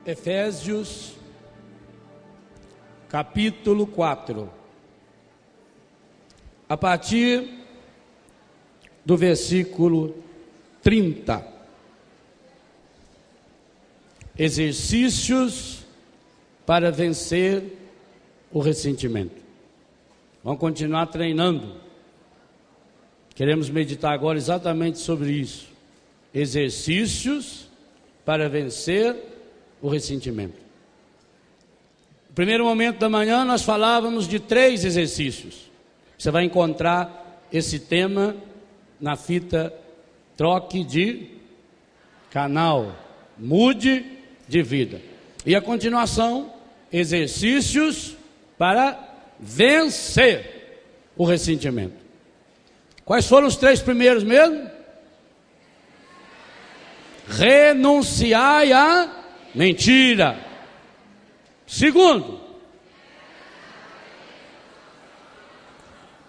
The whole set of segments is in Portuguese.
Efésios, capítulo 4, a partir do versículo 30. Exercícios para vencer o ressentimento. Vamos continuar treinando. Queremos meditar agora exatamente sobre isso. Exercícios para vencer o ressentimento. No primeiro momento da manhã nós falávamos de 3 exercícios. Você vai encontrar esse tema na fita Troque de Canal, Mude de Vida. E a continuação, exercícios para vencer o ressentimento. Quais foram os 3 primeiros mesmo? Renunciai à mentira. Segundo,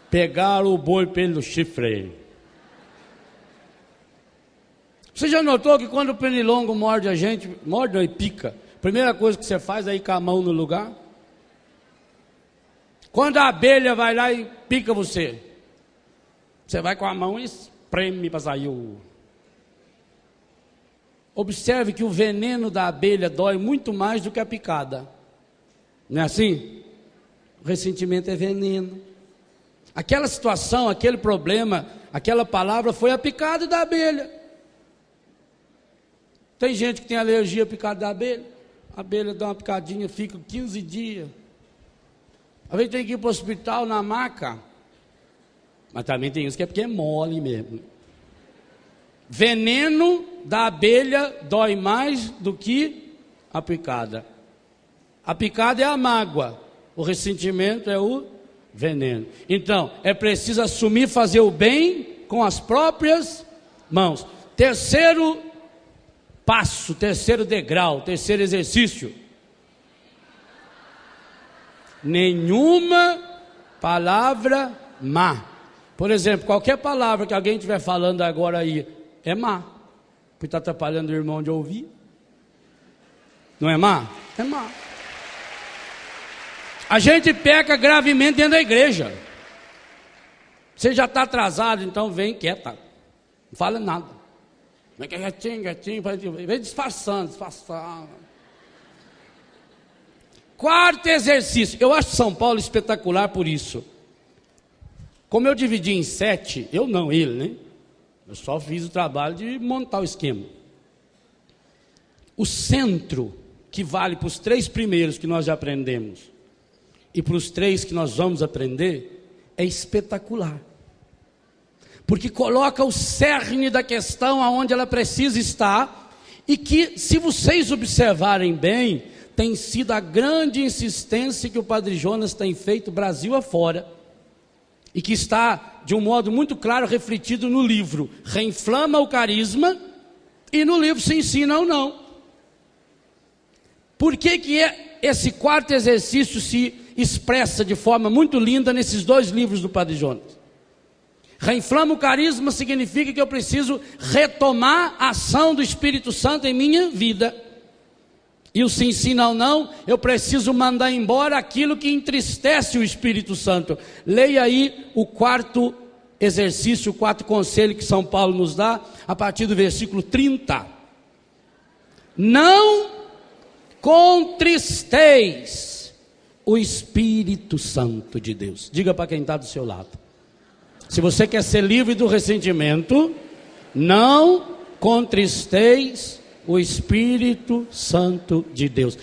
pegar o boi pelo chifre. Você já notou que quando o pernilongo morde a gente, morde e pica, a primeira coisa que você faz é ir com a mão no lugar? Quando a abelha vai lá e pica você, você vai com a mão e espreme para sair o... Observe que o veneno da abelha dói muito mais do que a picada. Não é assim? O ressentimento é veneno. Aquela situação, aquele problema, aquela palavra foi a picada da abelha. Tem gente que tem alergia à picada da abelha. A abelha dá uma picadinha, fica 15 dias. Às vezes tem que ir para o hospital na maca. Mas também tem isso que é porque é mole mesmo. Veneno da abelha dói mais do que a picada. A picada é a mágoa, o ressentimento é o veneno. Então, é preciso assumir fazer o bem com as próprias mãos. Terceiro passo, terceiro degrau, terceiro exercício. Nenhuma palavra má. Por exemplo, qualquer palavra que alguém estiver falando agora aí, é má, porque está atrapalhando o irmão de ouvir. Não é má? É má. A gente peca gravemente dentro da igreja. Você já está atrasado, então vem quieta. Não fala nada. Vem quietinho, vem disfarçando. Quarto exercício. Eu acho São Paulo espetacular por isso. Como eu dividi em 7, eu não, ele, né? Eu só fiz o trabalho de montar o esquema. O centro, que vale para os 3 primeiros que nós já aprendemos, e para os 3 que nós vamos aprender, é espetacular. Porque coloca o cerne da questão aonde ela precisa estar, e que, se vocês observarem bem, tem sido a grande insistência que o Padre Jonas tem feito Brasil afora, e que está, de um modo muito claro, refletido no livro Reinflama o Carisma, e no livro Se Ensina ou Não. Por que esse quarto exercício se expressa de forma muito linda nesses 2 livros do Padre Jonas? Reinflama o Carisma significa que eu preciso retomar a ação do Espírito Santo em minha vida. E o Se Ensina ou Não, eu preciso mandar embora aquilo que entristece o Espírito Santo. Leia aí o quarto exercício, o quarto conselho que São Paulo nos dá, a partir do versículo 30. Não contristeis o Espírito Santo de Deus. Diga para quem está do seu lado. Se você quer ser livre do ressentimento, não contristeis o Espírito Santo de Deus,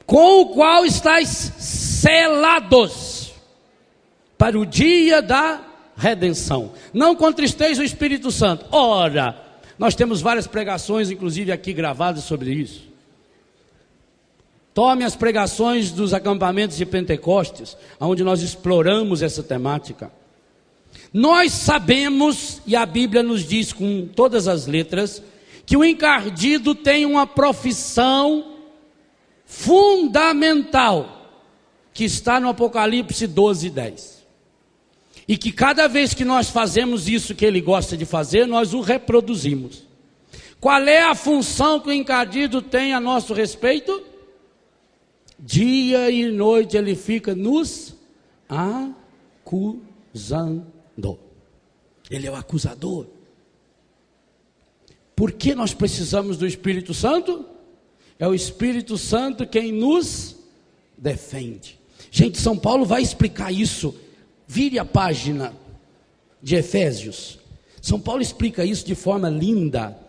com o qual estáis selados para o dia da redenção. Não contristeis o Espírito Santo. Ora, nós temos várias pregações, inclusive aqui gravadas sobre isso. Tome as pregações dos acampamentos de Pentecostes, onde nós exploramos essa temática. Nós sabemos, e a Bíblia nos diz com todas as letras, que o encardido tem uma profissão fundamental, que está no Apocalipse 12:10. E que cada vez que nós fazemos isso que ele gosta de fazer, nós o reproduzimos. Qual é a função que o encardido tem a nosso respeito? Dia e noite ele fica nos acusando. Ele é o acusador. Por que nós precisamos do Espírito Santo? É o Espírito Santo quem nos defende. Gente, São Paulo vai explicar isso. Vire a página de Efésios. São Paulo explica isso de forma linda,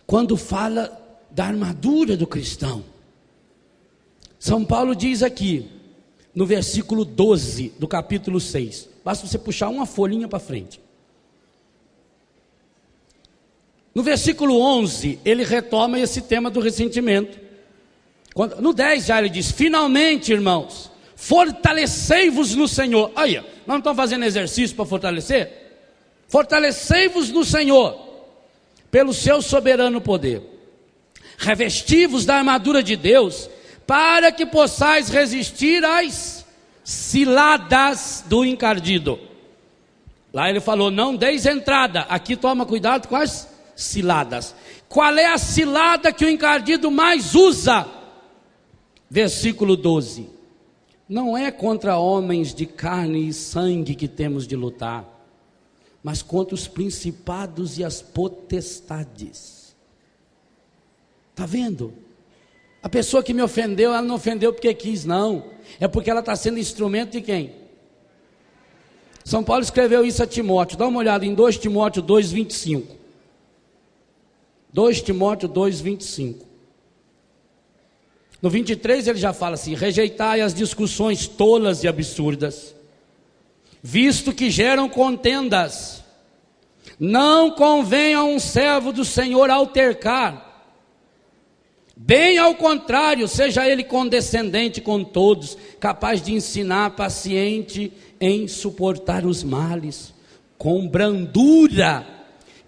quando fala da armadura do cristão. São Paulo diz aqui, no versículo 12 do capítulo 6, basta você puxar uma folhinha para frente. No versículo 11, ele retoma esse tema do ressentimento. No 10 já ele diz: finalmente, irmãos, fortalecei-vos no Senhor. Aí, nós não estamos fazendo exercício para fortalecer? Fortalecei-vos no Senhor, pelo seu soberano poder. Revesti-vos da armadura de Deus, para que possais resistir às ciladas do encardido. Lá ele falou: não deis entrada. Aqui toma cuidado com as ciladas. Qual é a cilada que o encardido mais usa? Versículo 12: não é contra homens de carne e sangue que temos de lutar, mas contra os principados e as potestades. Está vendo? A pessoa que me ofendeu, ela não ofendeu porque quis, não. É porque ela está sendo instrumento de quem? São Paulo escreveu isso a Timóteo. Dá uma olhada em 2 Timóteo 2:25. 2 Timóteo 2:25. No 23 ele já fala assim: rejeitai as discussões tolas e absurdas, visto que geram contendas. Não convém a um servo do Senhor altercar. Bem ao contrário, seja ele condescendente com todos, capaz de ensinar, paciente em suportar os males, com brandura,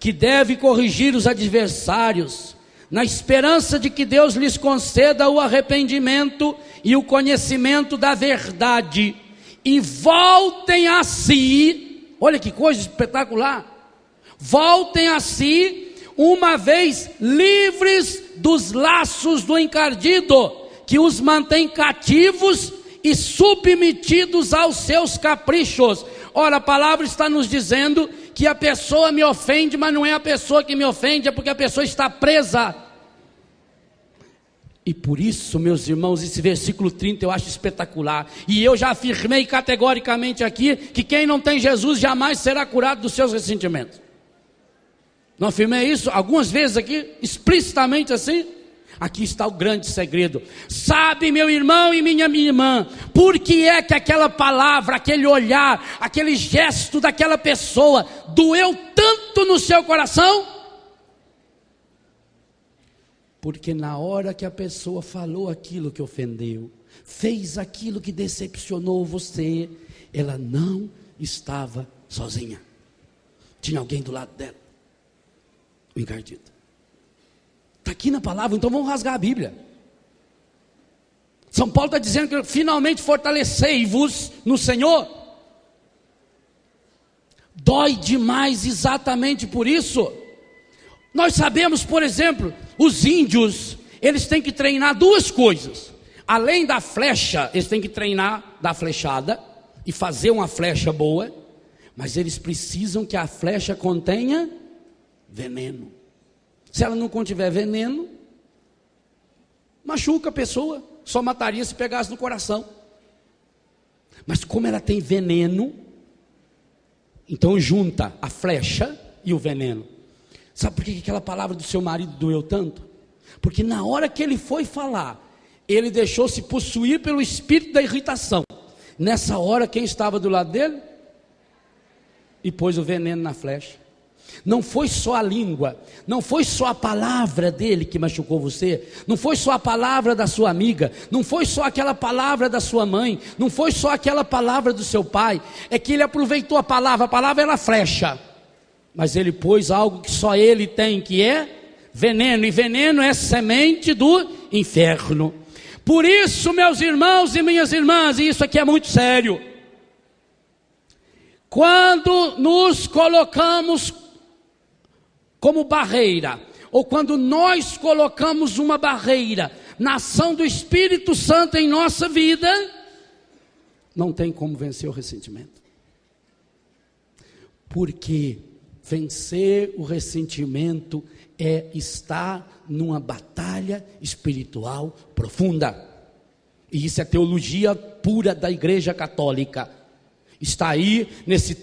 que deve corrigir os adversários, na esperança de que Deus lhes conceda o arrependimento e o conhecimento da verdade, e voltem a si. Olha que coisa espetacular! Voltem a si, uma vez livres dos laços do encardido, que os mantém cativos e submetidos aos seus caprichos. Ora, a palavra está nos dizendo que a pessoa me ofende, mas não é a pessoa que me ofende, é porque a pessoa está presa. E por isso, meus irmãos, esse versículo 30 eu acho espetacular. E eu já afirmei categoricamente aqui que quem não tem Jesus jamais será curado dos seus ressentimentos. Não afirmei isso algumas vezes aqui, explicitamente assim? Aqui está o grande segredo. Sabe, meu irmão e minha irmã, por que é que aquela palavra, aquele olhar, aquele gesto daquela pessoa doeu tanto no seu coração? Porque na hora que a pessoa falou aquilo que ofendeu, fez aquilo que decepcionou você, ela não estava sozinha. Tinha alguém do lado dela. O encardido. Está aqui na palavra, então vamos rasgar a Bíblia. São Paulo está dizendo que finalmente fortalecei-vos no Senhor. Dói demais exatamente por isso. Nós sabemos, por exemplo, os índios, eles têm que treinar duas coisas. Além da flecha, eles têm que treinar da flechada e fazer uma flecha boa, mas eles precisam que a flecha contenha veneno. Se ela não contiver veneno, machuca a pessoa, só mataria se pegasse no coração. Mas como ela tem veneno, então junta a flecha e o veneno. Sabe por que aquela palavra do seu marido doeu tanto? Porque na hora que ele foi falar, ele deixou-se possuir pelo espírito da irritação. Nessa hora, quem estava do lado dele? E pôs o veneno na flecha. Não foi só a língua, não foi só a palavra dele que machucou você, não foi só a palavra da sua amiga, não foi só aquela palavra da sua mãe, não foi só aquela palavra do seu pai, é que ele aproveitou a palavra era flecha, mas ele pôs algo que só ele tem, que é veneno, e veneno é semente do inferno. Por isso, meus irmãos e minhas irmãs, e isso aqui é muito sério, quando nos colocamos como barreira, ou quando nós colocamos uma barreira na ação do Espírito Santo em nossa vida, não tem como vencer o ressentimento. Porque vencer o ressentimento é estar numa batalha espiritual profunda. E isso é teologia pura da Igreja Católica. Está aí nesse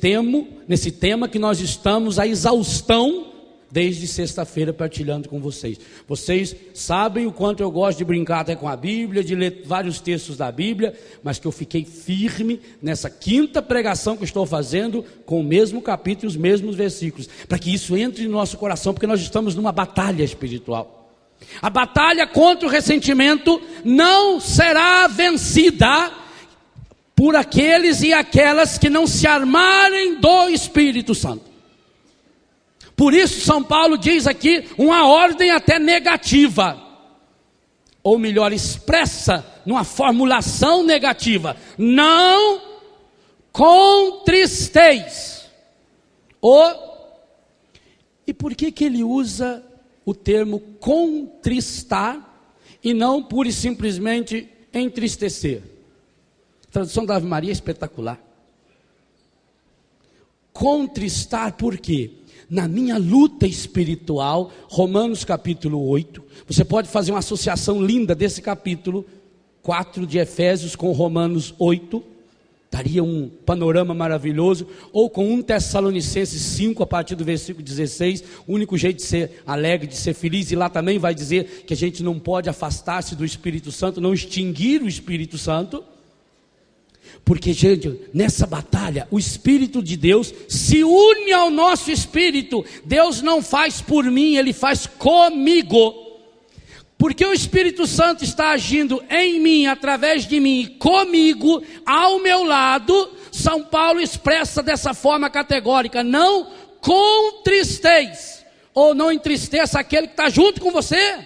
tema que nós estamos a exaustão desde sexta-feira partilhando com vocês. Vocês sabem o quanto eu gosto de brincar até com a Bíblia, de ler vários textos da Bíblia, mas que eu fiquei firme nessa quinta pregação que eu estou fazendo com o mesmo capítulo e os mesmos versículos, para que isso entre no nosso coração, porque nós estamos numa batalha espiritual. A batalha contra o ressentimento não será vencida por aqueles e aquelas que não se armarem do Espírito Santo. Por isso São Paulo diz aqui uma ordem até negativa, ou melhor, expressa numa formulação negativa: não contristeis. E por que ele usa o termo contristar e não pura e simplesmente entristecer? A tradução da Ave Maria é espetacular. Contristar por quê? Na minha luta espiritual, Romanos capítulo 8, você pode fazer uma associação linda desse capítulo 4 de Efésios com Romanos 8, daria um panorama maravilhoso, ou com 1 Tessalonicenses 5, a partir do versículo 16, o único jeito de ser alegre, de ser feliz, e lá também vai dizer que a gente não pode afastar-se do Espírito Santo, não extinguir o Espírito Santo. Porque, gente, nessa batalha, o Espírito de Deus se une ao nosso espírito. Deus não faz por mim, Ele faz comigo. Porque o Espírito Santo está agindo em mim, através de mim e comigo, ao meu lado. São Paulo expressa dessa forma categórica: não contristeis, ou não entristeça aquele que está junto com você.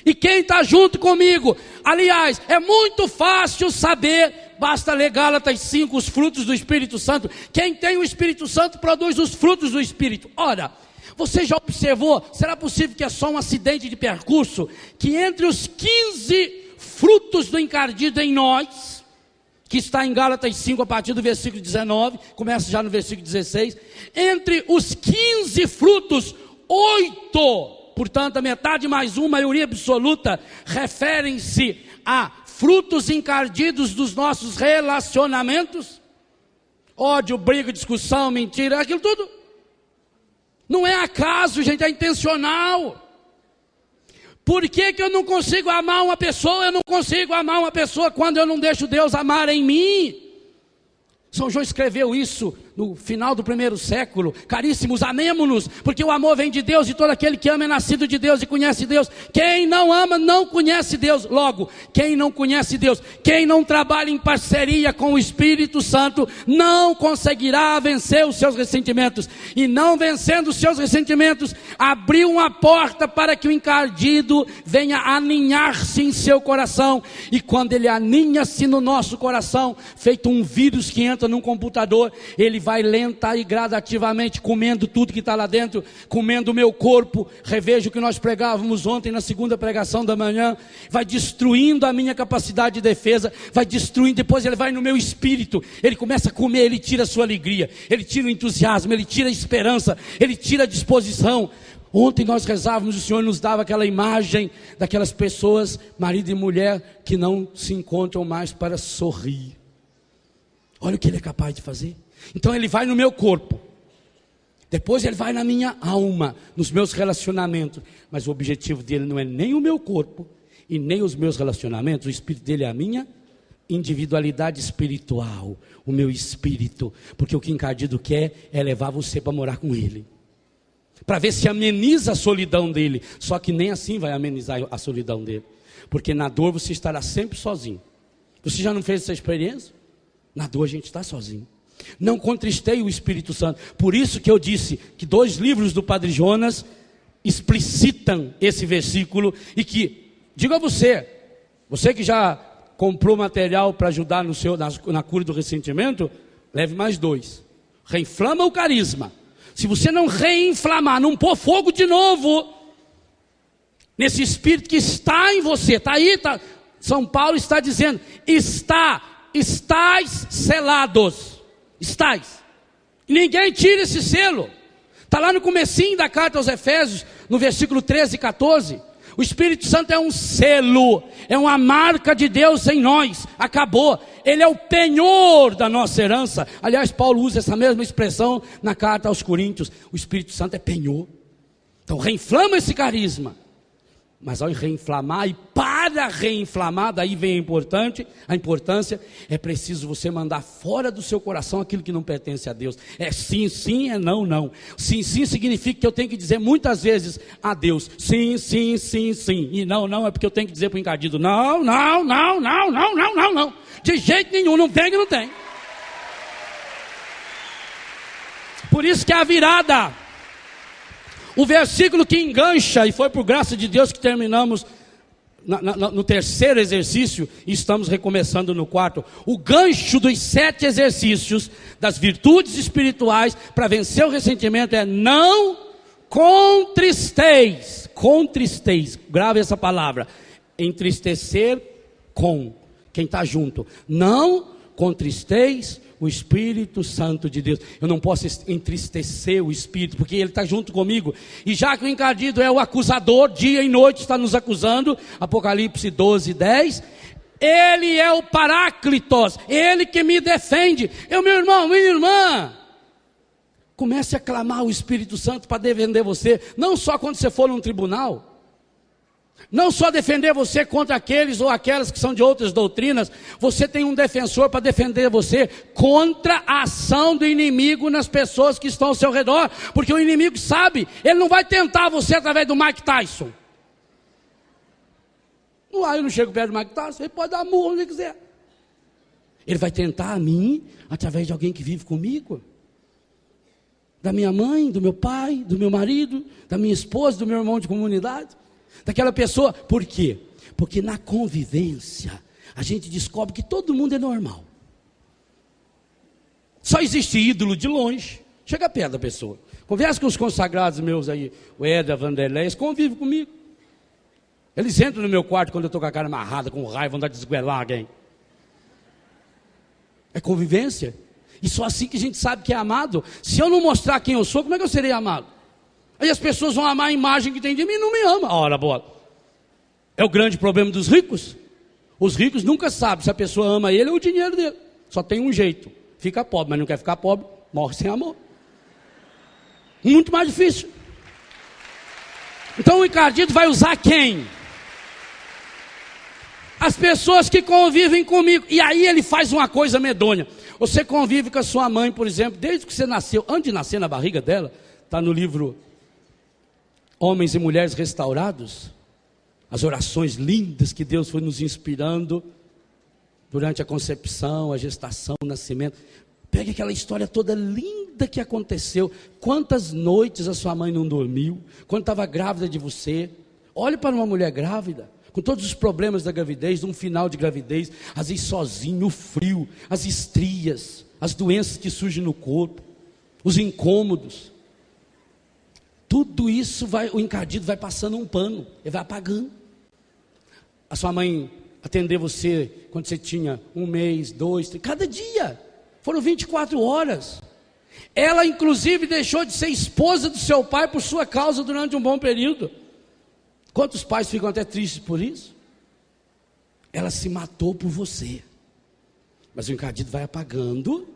E quem está junto comigo? Aliás, é muito fácil saber, basta ler Gálatas 5, os frutos do Espírito Santo. Quem tem o Espírito Santo produz os frutos do Espírito. Ora, você já observou, será possível que é só um acidente de percurso, que entre os 15 frutos do encardido em nós, que está em Gálatas 5 a partir do versículo 19, começa já no versículo 16, entre os 15 frutos, 8, portanto a metade mais um, maioria absoluta, referem-se a frutos encardidos dos nossos relacionamentos. Ódio, briga, discussão, mentira, aquilo tudo. Não é acaso, gente, é intencional. Por que eu não consigo amar uma pessoa? Eu não consigo amar uma pessoa quando eu não deixo Deus amar em mim. São João escreveu isso no final do primeiro século: caríssimos, amemo-nos, porque o amor vem de Deus, e todo aquele que ama é nascido de Deus e conhece Deus. Quem não ama não conhece Deus. Logo, quem não conhece Deus, quem não trabalha em parceria com o Espírito Santo, não conseguirá vencer os seus ressentimentos. E não vencendo os seus ressentimentos, abriu uma porta para que o encardido venha aninhar-se em seu coração. E quando ele aninha-se no nosso coração, feito um vírus que entra num computador, ele vai lenta e gradativamente comendo tudo que está lá dentro, comendo o meu corpo. Reveja o que nós pregávamos ontem na segunda pregação da manhã. Vai destruindo a minha capacidade de defesa, vai destruindo, depois ele vai no meu espírito, ele começa a comer, ele tira a sua alegria, ele tira o entusiasmo, ele tira a esperança, ele tira a disposição. Ontem nós rezávamos, o Senhor nos dava aquela imagem daquelas pessoas, marido e mulher, que não se encontram mais para sorrir. Olha o que ele é capaz de fazer. Então ele vai no meu corpo, depois ele vai na minha alma, nos meus relacionamentos, mas o objetivo dele não é nem o meu corpo e nem os meus relacionamentos. O espírito dele é a minha individualidade espiritual, o meu espírito, porque o que encardido quer é levar você para morar com ele, para ver se ameniza a solidão dele. Só que nem assim vai amenizar a solidão dele, porque na dor você estará sempre sozinho. Você já não fez essa experiência? Na dor a gente está sozinho. Não contristei o Espírito Santo. Por isso que eu disse que 2 livros do Padre Jonas explicitam esse versículo. E que, digo a você que já comprou material para ajudar na cura do ressentimento, leve mais 2. Reinflama o carisma. Se você não reinflamar, não pôr fogo de novo, nesse Espírito que está em você. Está aí, tá. São Paulo está dizendo, estáis selados. Estáis. Ninguém tira esse selo. Está lá no comecinho da carta aos Efésios, no versículo 13 e 14. O Espírito Santo é um selo, é uma marca de Deus em nós. Acabou. Ele é o penhor da nossa herança. Aliás, Paulo usa essa mesma expressão na carta aos Coríntios. O Espírito Santo é penhor. Então reinflama esse carisma. Mas ao reinflamar, e para reinflamar, daí vem a importância, é preciso você mandar fora do seu coração aquilo que não pertence a Deus. É sim, sim, é não, não. Sim, sim significa que eu tenho que dizer muitas vezes a Deus, sim, sim, sim, sim. E não, não, é porque eu tenho que dizer para o encardido, não, não, não, não, não, não, não, não. De jeito nenhum, não tem que não tem. Por isso que é a virada. O versículo que engancha, e foi por graça de Deus que terminamos no terceiro exercício, e estamos recomeçando no quarto. O gancho dos 7 exercícios das virtudes espirituais para vencer o ressentimento é: não contristeis. Contristeis, grave essa palavra. Entristecer com quem está junto. Não contristeis o Espírito Santo de Deus. Eu não posso entristecer o Espírito, porque Ele está junto comigo. E já que o encardido é o acusador, dia e noite está nos acusando, Apocalipse 12, 10, Ele é o Paráclitos, Ele que me defende. Meu irmão, minha irmã, comece a clamar o Espírito Santo para defender você, não só quando você for num tribunal, não só defender você contra aqueles ou aquelas que são de outras doutrinas. Você tem um defensor para defender você contra a ação do inimigo nas pessoas que estão ao seu redor, porque o inimigo sabe, ele não vai tentar você através do Mike Tyson. Eu não chego perto do Mike Tyson, ele pode dar murro onde ele quiser. Ele vai tentar a mim através de alguém que vive comigo, da minha mãe, do meu pai, do meu marido, da minha esposa, do meu irmão de comunidade, daquela pessoa. Por quê? Porque na convivência a gente descobre que todo mundo é normal. Só existe ídolo de longe. Chega perto da pessoa, conversa com os consagrados meus aí, o Éder, Vanderlei, eles convivem comigo. Eles entram no meu quarto quando eu estou com a cara amarrada, com raiva, vontade de esguelar alguém. É convivência. E só assim que a gente sabe que é amado. Se eu não mostrar quem eu sou, como é que eu serei amado? Aí as pessoas vão amar a imagem que tem de mim e não me amam. Ora, bola. É o grande problema dos ricos. Os ricos nunca sabem se a pessoa ama ele ou o dinheiro dele. Só tem um jeito. Fica pobre, mas não quer ficar pobre, morre sem amor. Muito mais difícil. Então o encardido vai usar quem? As pessoas que convivem comigo. E aí ele faz uma coisa medonha. Você convive com a sua mãe, por exemplo, desde que você nasceu, antes de nascer na barriga dela, está no livro Homens e Mulheres Restaurados, as orações lindas que Deus foi nos inspirando durante a concepção, a gestação, o nascimento. Pegue aquela história toda linda que aconteceu. Quantas noites a sua mãe não dormiu, quando estava grávida de você. Olhe para uma mulher grávida, com todos os problemas da gravidez, um final de gravidez, às vezes sozinho, o frio, as estrias, as doenças que surgem no corpo, os incômodos. Tudo isso o encardido vai passando um pano, ele vai apagando. A sua mãe atender você quando você tinha 1 mês, 2, 3, cada dia, foram 24 horas. Ela inclusive deixou de ser esposa do seu pai por sua causa durante um bom período. Quantos pais ficam até tristes por isso? Ela se matou por você. Mas o encardido vai apagando,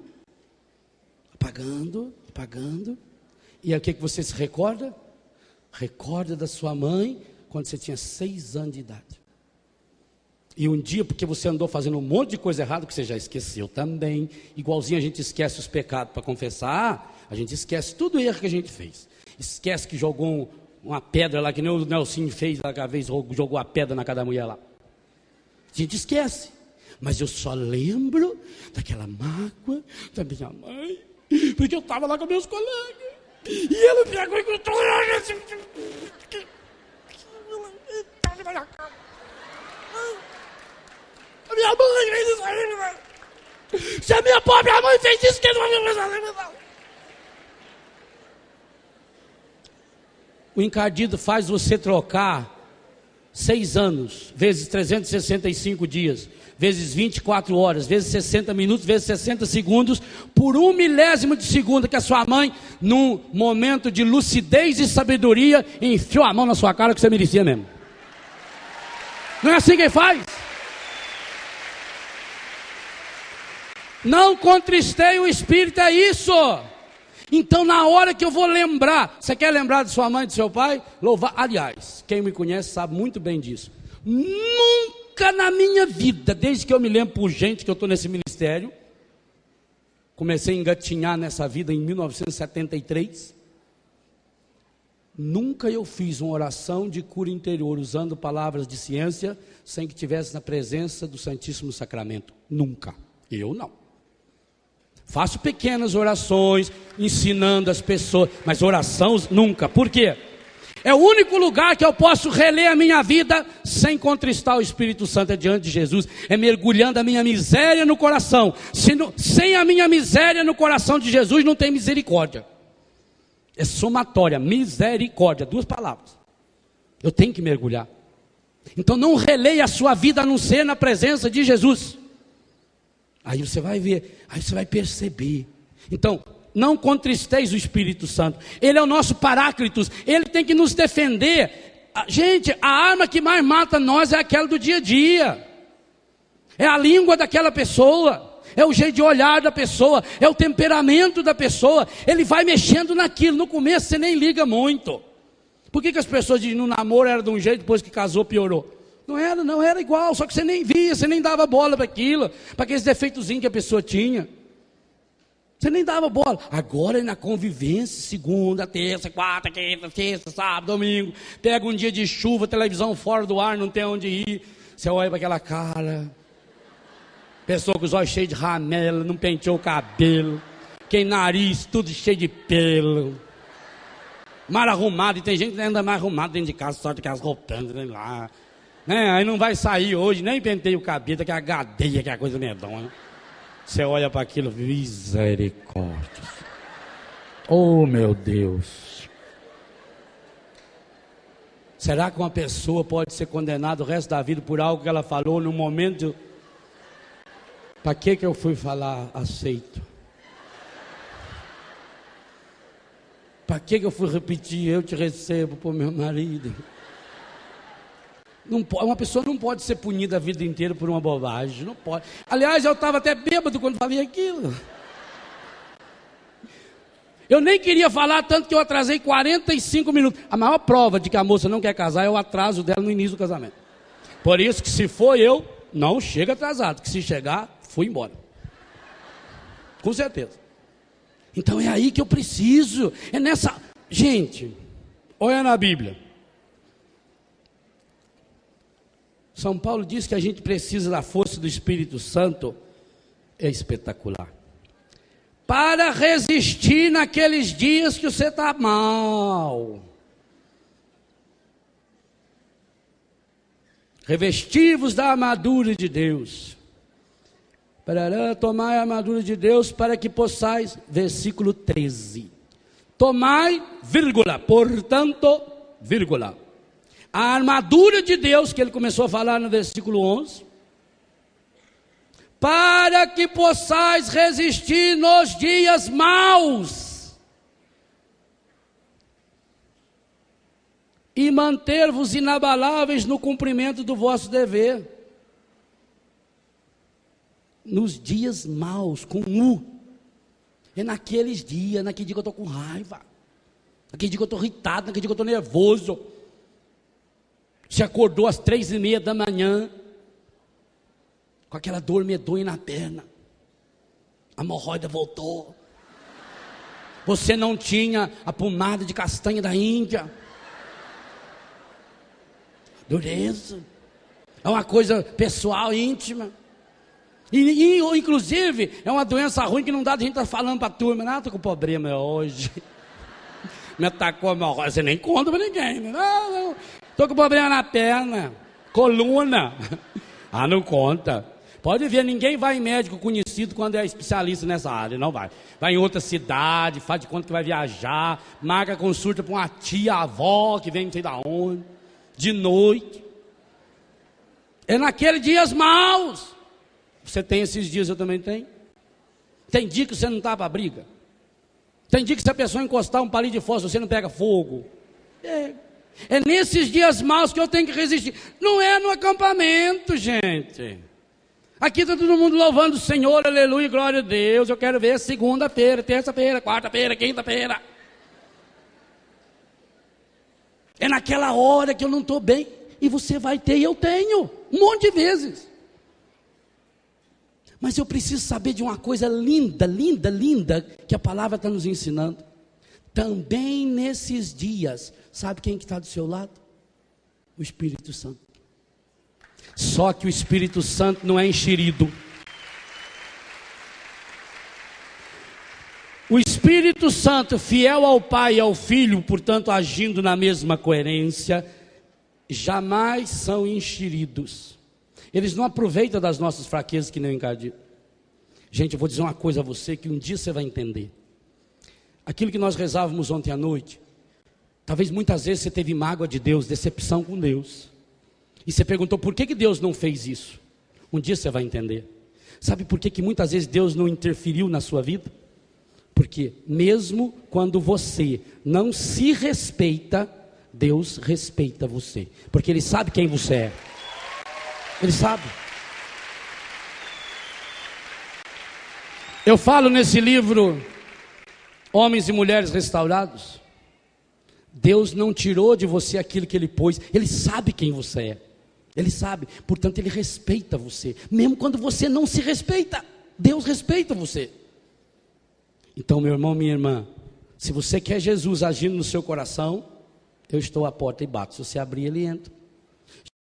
apagando, apagando. E aí o que você se recorda? Recorda da sua mãe quando você tinha 6 anos de idade. E um dia, porque você andou fazendo um monte de coisa errada, que você já esqueceu também, igualzinho a gente esquece os pecados para confessar, a gente esquece tudo o erro que a gente fez. Esquece que jogou uma pedra lá, que nem o Nelsinho fez aquela vez, jogou a pedra na cara da mulher lá. A gente esquece. Mas eu só lembro daquela mágoa da minha mãe, porque eu estava lá com meus colegas. E ela pegou e contou. A minha mãe fez isso aí. Se a minha própria mãe fez isso, que não vai fazer. O encardido faz você trocar 6 anos, vezes 365 dias, vezes 24 horas, vezes 60 minutos, vezes 60 segundos, por 1/1000 de segundo que a sua mãe, num momento de lucidez e sabedoria, enfiou a mão na sua cara que você merecia mesmo. Não é assim que faz? Não contristei o Espírito, é isso. Então na hora que eu vou lembrar, você quer lembrar de sua mãe e de seu pai? Louvar, aliás, quem me conhece sabe muito bem disso. Nunca na minha vida, desde que eu me lembro por gente que eu estou nesse ministério, comecei a engatinhar nessa vida em 1973, nunca eu fiz uma oração de cura interior usando palavras de ciência, sem que tivesse na presença do Santíssimo Sacramento. Nunca. Eu não. Faço pequenas orações, ensinando as pessoas, mas oração nunca. Por quê? É o único lugar que eu posso reler a minha vida sem contristar o Espírito Santo diante de Jesus. É mergulhando a minha miséria no coração. Sem a minha miséria no coração de Jesus não tem misericórdia. É somatória, misericórdia, 2 palavras. Eu tenho que mergulhar. Então não releia a sua vida a não ser na presença de Jesus. Aí você vai ver, aí você vai perceber. Então, não contristeis o Espírito Santo. Ele é o nosso Paráclitos, ele tem que nos defender. Gente, a arma que mais mata nós é aquela do dia a dia. É a língua daquela pessoa, é o jeito de olhar da pessoa, é o temperamento da pessoa. Ele vai mexendo naquilo. No começo você nem liga muito. Por que as pessoas dizem no namoro era de um jeito, depois que casou piorou? Não era igual, só que você nem via, você nem dava bola para aquilo, para aqueles defeitozinhos que a pessoa tinha. Você nem dava bola. Agora é na convivência, segunda, terça, quarta, quinta, sexta, sábado, domingo. Pega um dia de chuva, televisão fora do ar, não tem onde ir. Você olha para aquela cara. Pessoa com os olhos cheios de ramela, não penteou o cabelo. Quem nariz, tudo cheio de pelo. Mal arrumado, e tem gente que anda mais arrumado dentro de casa, só que as roupas, lá. Aí não vai sair hoje, nem pentei o cabelo, que é a gadeia, que é a coisa medonha. Você olha para aquilo, misericórdia. Oh meu Deus. Será que uma pessoa pode ser condenada o resto da vida por algo que ela falou no momento? Para que eu fui falar aceito? Para que eu fui repetir, eu te recebo por meu marido? Não pode, uma pessoa não pode ser punida a vida inteira por uma bobagem, não pode. Aliás, eu estava até bêbado quando falei aquilo. Eu nem queria falar, tanto que eu atrasei 45 minutos. A maior prova de que a moça não quer casar é o atraso dela no início do casamento. Por isso que se for eu, não chega atrasado, que se chegar, fui embora. Com certeza. Então é aí que eu preciso, é nessa... Gente, olha na Bíblia. São Paulo diz que a gente precisa da força do Espírito Santo, é espetacular, para resistir naqueles dias que você está mal. Revesti-vos da armadura de Deus. Tomai a armadura de Deus para que possais, versículo 13. Tomai, vírgula, portanto, vírgula. A armadura de Deus, que ele começou a falar no versículo 11, para que possais resistir nos dias maus, e manter-vos inabaláveis no cumprimento do vosso dever. Nos dias maus, com U, é naqueles dias, naquele dia que eu estou com raiva, naquele dia que eu estou irritado, naquele dia que eu estou nervoso. Você acordou às 3:30 da manhã, com aquela dor medonha na perna, a hemorroida voltou, você não tinha a pomada de castanha da Índia, dureza, é uma coisa pessoal, íntima, e inclusive é uma doença ruim que não dá de a gente estar falando para a turma, não, estou com problema hoje, me atacou a hemorroida, você nem conta para ninguém, não. Estou com problema na perna, coluna. Não conta. Pode ver, ninguém vai em médico conhecido quando é especialista nessa área, não vai. Vai em outra cidade, faz de conta que vai viajar, marca consulta para uma tia, avó, que vem não sei da onde, de noite. É naqueles dias maus. Você tem esses dias, eu também tenho. Tem dia que você não está para briga. Tem dia que se a pessoa encostar um palito de fósforo, você não pega fogo. É nesses dias maus que eu tenho que resistir. Não é no acampamento, gente. Aqui está todo mundo louvando o Senhor, aleluia, glória a Deus. Eu quero ver segunda-feira, terça-feira, quarta-feira, quinta-feira. É naquela hora que eu não estou bem. E você vai ter, e eu tenho, um monte de vezes. Mas eu preciso saber de uma coisa linda, linda, linda, que a palavra está nos ensinando. Também nesses dias, sabe quem que está do seu lado? O Espírito Santo. Só que o Espírito Santo não é enxerido. O Espírito Santo, fiel ao Pai e ao Filho, portanto agindo na mesma coerência, jamais são enxeridos. Eles não aproveitam das nossas fraquezas que nem o encardido. Gente, eu vou dizer uma coisa a você que um dia você vai entender. Aquilo que nós rezávamos ontem à noite, talvez muitas vezes você teve mágoa de Deus, decepção com Deus. E você perguntou por que Deus não fez isso. Um dia você vai entender. Sabe por que muitas vezes Deus não interferiu na sua vida? Porque mesmo quando você não se respeita, Deus respeita você. Porque Ele sabe quem você é. Ele sabe. Eu falo nesse livro, Homens e Mulheres Restaurados. Deus não tirou de você aquilo que Ele pôs. Ele sabe quem você é. Ele sabe, portanto Ele respeita você. Mesmo quando você não se respeita, Deus respeita você. Então, meu irmão, minha irmã, se você quer Jesus agindo no seu coração, eu estou à porta e bato. Se você abrir, Ele entra.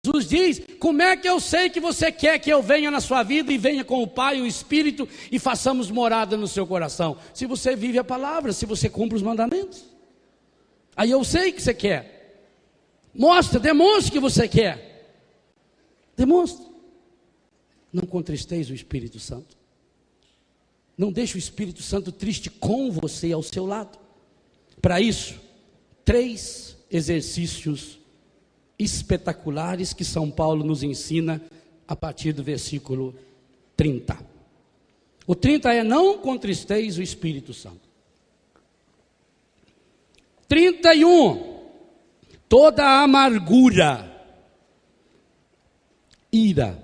Jesus diz: como é que eu sei que você quer que eu venha na sua vida e venha com o Pai e o Espírito e façamos morada no seu coração? Se você vive a palavra, se você cumpre os mandamentos. Aí eu sei que você quer. Mostra, demonstre que você quer. Demonstre. Não contristeis o Espírito Santo. Não deixe o Espírito Santo triste com você ao seu lado. Para isso, 3 exercícios espetaculares que São Paulo nos ensina a partir do versículo 30. O 30 é: não contristeis o Espírito Santo. 31, toda amargura, ira,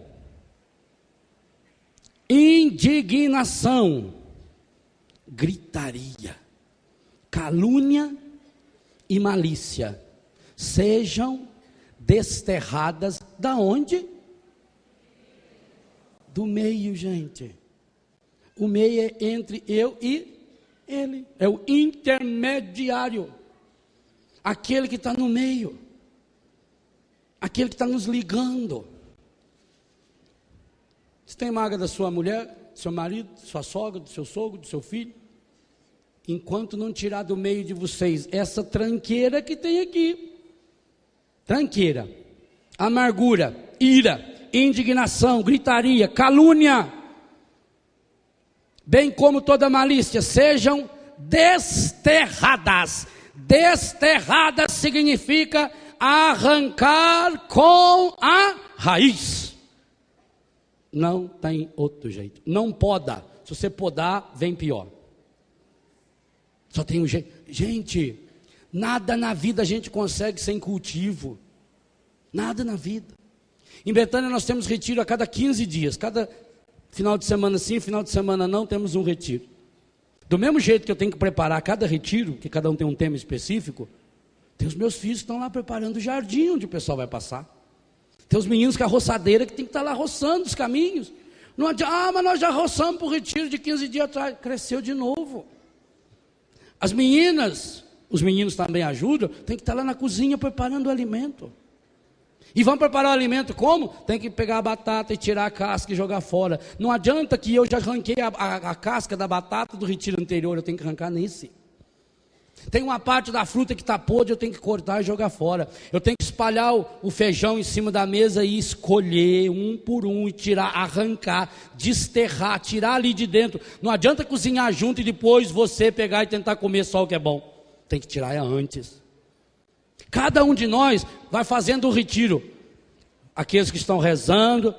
indignação, gritaria, calúnia e malícia sejam desterradas da onde? Do meio, gente. O meio é entre eu e ele. É o intermediário. Aquele que está no meio. Aquele que está nos ligando. Você tem mágoa da sua mulher, do seu marido, da sua sogra, do seu sogro, do seu filho? Enquanto não tirar do meio de vocês essa tranqueira que tem aqui. Tranqueira, amargura, ira, indignação, gritaria, calúnia, bem como toda malícia, sejam desterradas. Desterradas significa arrancar com a raiz. Não tem outro jeito. Não poda. Se você podar, vem pior. Só tem um jeito. Gente, nada na vida a gente consegue sem cultivo. Nada na vida. Em Betânia nós temos retiro a cada 15 dias. Cada final de semana sim, final de semana não, temos um retiro. Do mesmo jeito que eu tenho que preparar cada retiro, que cada um tem um tema específico, tem os meus filhos que estão lá preparando o jardim onde o pessoal vai passar. Tem os meninos com a roçadeira que tem que estar lá roçando os caminhos. Não adianta, mas nós já roçamos para o retiro de 15 dias atrás. Cresceu de novo. As meninas, os meninos também ajudam, tem que estar lá na cozinha preparando o alimento. E vão preparar o alimento como? Tem que pegar a batata e tirar a casca e jogar fora. Não adianta que eu já arranquei a casca da batata do retiro anterior, eu tenho que arrancar nesse. Tem uma parte da fruta que está podre, eu tenho que cortar e jogar fora. Eu tenho que espalhar o feijão em cima da mesa e escolher um por um e tirar, arrancar, desterrar, tirar ali de dentro. Não adianta cozinhar junto e depois você pegar e tentar comer só o que é bom. Tem que tirar antes. Cada um de nós vai fazendo o retiro. aqueles que estão rezando,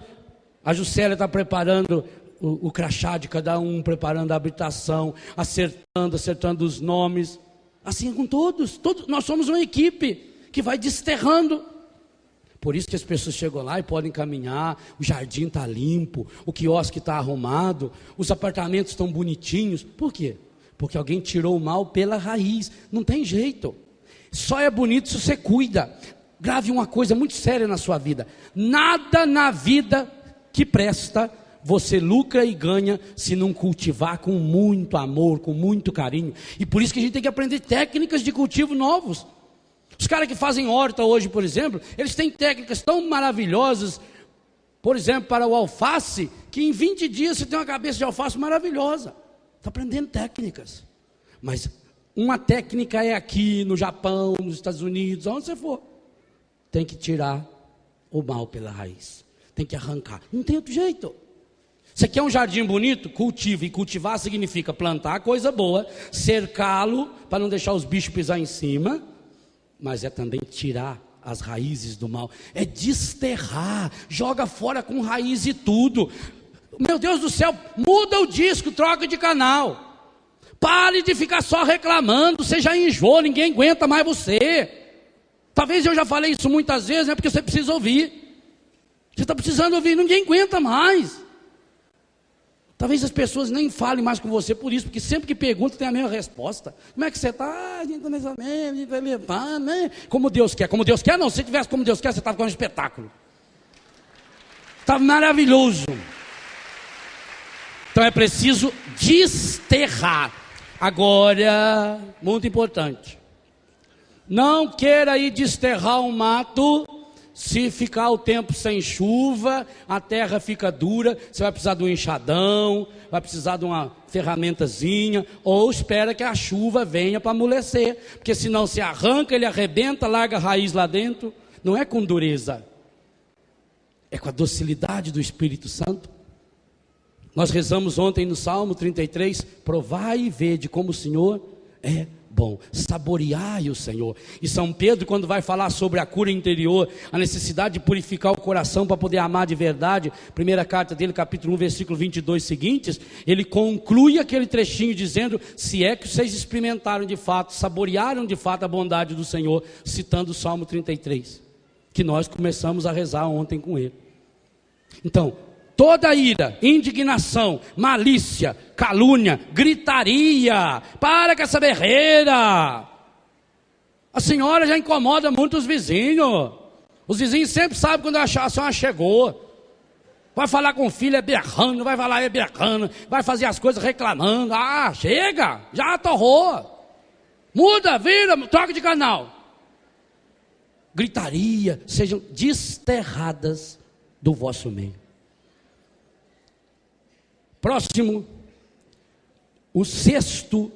a Juscelia está preparando o crachá de cada um, preparando a habitação, acertando os nomes, assim é com todos, nós somos uma equipe que vai desterrando. Por isso que as pessoas chegam lá e podem caminhar, o jardim está limpo, o quiosque está arrumado, os apartamentos estão bonitinhos. Por quê? Porque alguém tirou o mal pela raiz, não tem jeito. Só é bonito se você cuida. Grave uma coisa muito séria na sua vida: nada na vida que presta você lucra e ganha se não cultivar com muito amor, com muito carinho. E por isso que a gente tem que aprender técnicas de cultivo novos. Os caras que fazem horta hoje, por exemplo, eles têm técnicas tão maravilhosas, por exemplo, para o alface, que em 20 dias você tem uma cabeça de alface maravilhosa. Está aprendendo técnicas. Mas uma técnica é aqui, no Japão, nos Estados Unidos, onde você for. Tem que tirar o mal pela raiz. Tem que arrancar. Não tem outro jeito. Você quer um jardim bonito? Cultive. E cultivar significa plantar coisa boa, cercá-lo para não deixar os bichos pisar em cima, mas é também tirar as raízes do mal, é desterrar, joga fora com raiz e tudo. Meu Deus do céu, muda o disco, troca de canal, pare de ficar só reclamando, você já enjoou, ninguém aguenta mais você. Talvez eu já falei isso muitas vezes, é porque você precisa ouvir, você está precisando ouvir, ninguém aguenta mais. Talvez as pessoas nem falem mais com você por isso, porque sempre que perguntam tem a mesma resposta. Como é que você está? A gente está mais ou menos, a gente vai levar, né? Como Deus quer. Como Deus quer não, se tivesse como Deus quer, você estava com um espetáculo. Estava maravilhoso. Então é preciso desterrar. Agora, muito importante, não queira ir desterrar um mato. Se ficar o tempo sem chuva, a terra fica dura, você vai precisar de um enxadão, vai precisar de uma ferramentazinha, ou espera que a chuva venha para amolecer, porque senão se arranca, ele arrebenta, larga a raiz lá dentro. Não é com dureza, é com a docilidade do Espírito Santo. Nós rezamos ontem no Salmo 33, provai e vede como o Senhor é bom, saboreai o Senhor. E São Pedro, quando vai falar sobre a cura interior, a necessidade de purificar o coração para poder amar de verdade, primeira carta dele, capítulo 1, versículo 22 seguintes, ele conclui aquele trechinho dizendo: se é que vocês experimentaram de fato, saborearam de fato a bondade do Senhor, citando o Salmo 33, que nós começamos a rezar ontem com ele. Então, toda ira, indignação, malícia, calúnia, gritaria, para com essa berreira. A senhora já incomoda muito os vizinhos. Os vizinhos sempre sabem quando a senhora chegou. Vai falar com o filho, é berrando, vai falar, é berrando, vai fazer as coisas reclamando. Ah, chega, já atorrou. Muda, vira, troca de canal. Gritaria, sejam desterradas do vosso meio. Próximo, o sexto